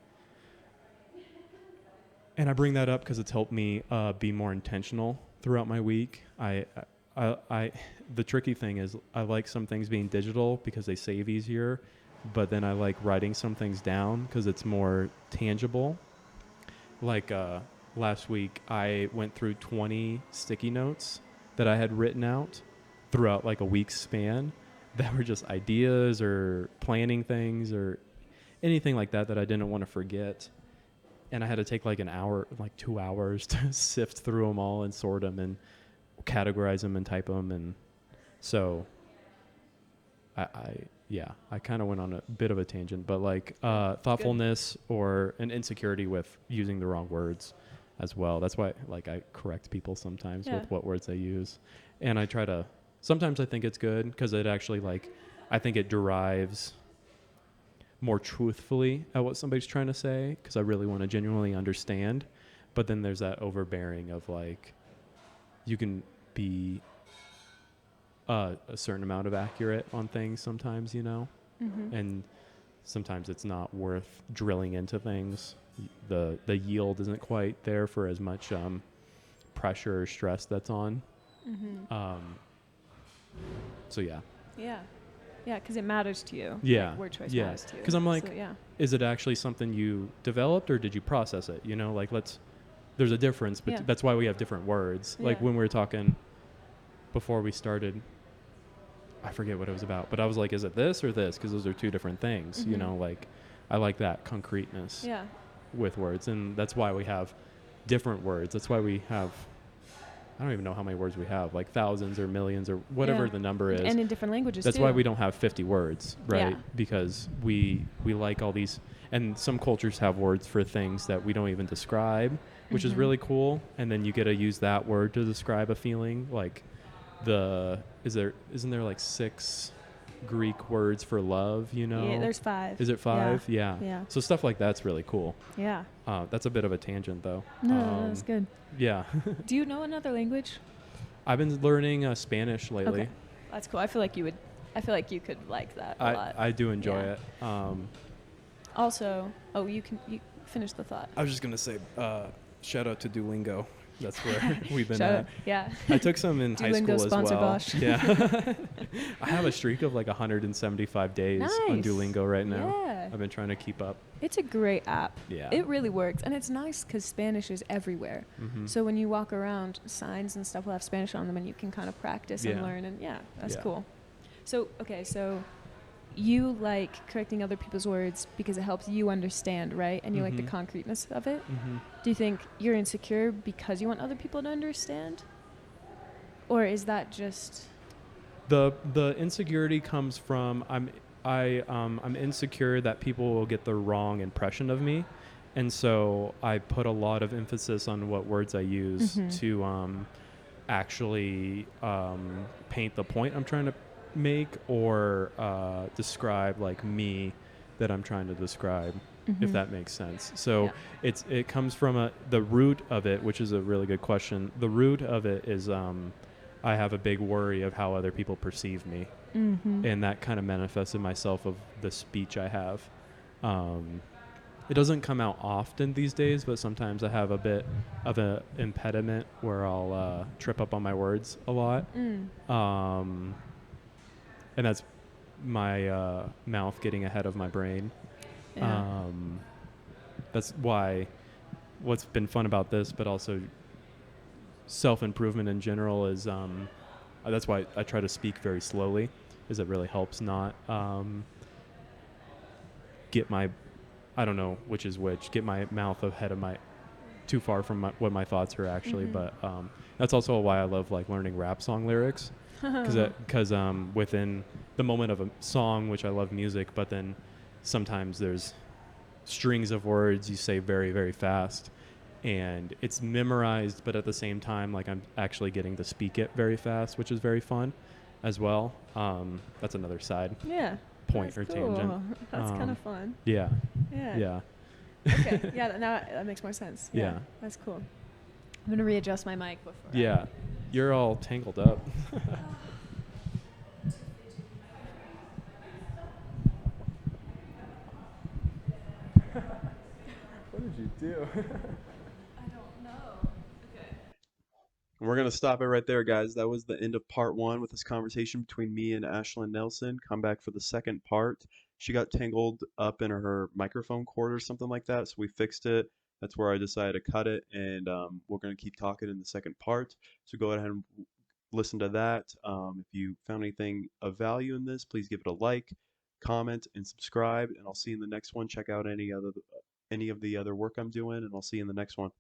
And I bring that up because it's helped me be more intentional throughout my week. The tricky thing is I like some things being digital because they save easier, but then I like writing some things down because it's more tangible. Like last week, I went through 20 sticky notes that I had written out throughout like a week's span that were just ideas or planning things or anything like that I didn't want to forget. And I had to take like an hour, like 2 hours to sift through them all and sort them and categorize them and type them. And so I kind of went on a bit of a tangent, but like thoughtfulness or an insecurity with using the wrong words as well. That's why like I correct people sometimes with what words they use. And I try to, sometimes I think it's good because it actually like, I think it derives more truthfully at what somebody's trying to say because I really want to genuinely understand. But then there's that overbearing of like, you can be a certain amount of accurate on things sometimes, you know, and sometimes it's not worth drilling into things. The yield isn't quite there for as much pressure or stress that's on. So yeah, because it matters to you. Yeah, like, word choice yeah. matters to you. Because I'm like, so, is it actually something you developed or did you process it? You know, like there's a difference, but that's why we have different words. Like when we were talking before we started, I forget what it was about, but I was like, is it this or this? Because those are 2 different things, you know, like I like that concreteness with words. And that's why we have different words. That's why we have, I don't even know how many words we have, like thousands or millions or whatever the number is. And in different languages That's too. why we don't have 50 words, right? Yeah. Because we like all these, and some cultures have words for things that we don't even describe, which is really cool. And then you get to use that word to describe a feeling. Like isn't there like 6 Greek words for love, you know? Yeah, there's 5. Is it 5? Yeah. So stuff like that's really cool. Yeah. That's a bit of a tangent though. No, that's good. Yeah. Do you know another language? I've been learning Spanish lately. Okay. That's cool. I feel like you could like that a lot. I do enjoy it. Also, you finish the thought. I was just going to say, shout out to Duolingo. That's where we've been at. Yeah. I took some in high school as sponsor well. Bosch. Yeah. I have a streak of like 175 days on Duolingo right now. Yeah. I've been trying to keep up. It's a great app. Yeah. It really works. And it's nice because Spanish is everywhere. So when you walk around, signs and stuff will have Spanish on them and you can kind of practice and learn. And that's cool. So you like correcting other people's words because it helps you understand, right? And you like the concreteness of it. Do you think you're insecure because you want other people to understand? Or is that just... The insecurity comes from I'm insecure that people will get the wrong impression of me. And so I put a lot of emphasis on what words I use to actually paint the point I'm trying to make or describe like me that I'm trying to describe, if that makes sense. So it comes from the root of it, which is a really good question. The root of it is I have a big worry of how other people perceive me. And that kind of manifests in myself of the speech I have. it doesn't come out often these days, but sometimes I have a bit of an impediment where I'll trip up on my words a lot. Mm. Um, and that's my mouth getting ahead of my brain. Yeah. That's why what's been fun about this, but also self-improvement in general is that's why I try to speak very slowly, is it really helps not get my, I don't know which is which, get my mouth ahead of my, too far from what my thoughts are actually. Mhm. But that's also why I love like learning rap song lyrics, because within the moment of a song, which I love music, but then sometimes there's strings of words you say very, very fast, and it's memorized, but at the same time, like I'm actually getting to speak it very fast, which is very fun as well. That's another side Yeah. point That's or cool. tangent. That's kind of fun. Yeah, Yeah. yeah, Okay. Yeah. Now that makes more sense. Yeah. yeah, That's cool. I'm gonna readjust my mic before. yeah. You're all tangled up. What did you do? I don't know. Okay. And we're gonna stop it right there, guys. That was the end of part one with this conversation between me and Ashlyn Nelson. Come back for the second part. She got tangled up in her microphone cord or something like that, so we fixed it. That's where I decided to cut it, and we're gonna keep talking in the second part. So go ahead and listen to that. If you found anything of value in this, please give it a like, comment, and subscribe. And I'll see you in the next one. Check out any of the other work I'm doing, and I'll see you in the next one.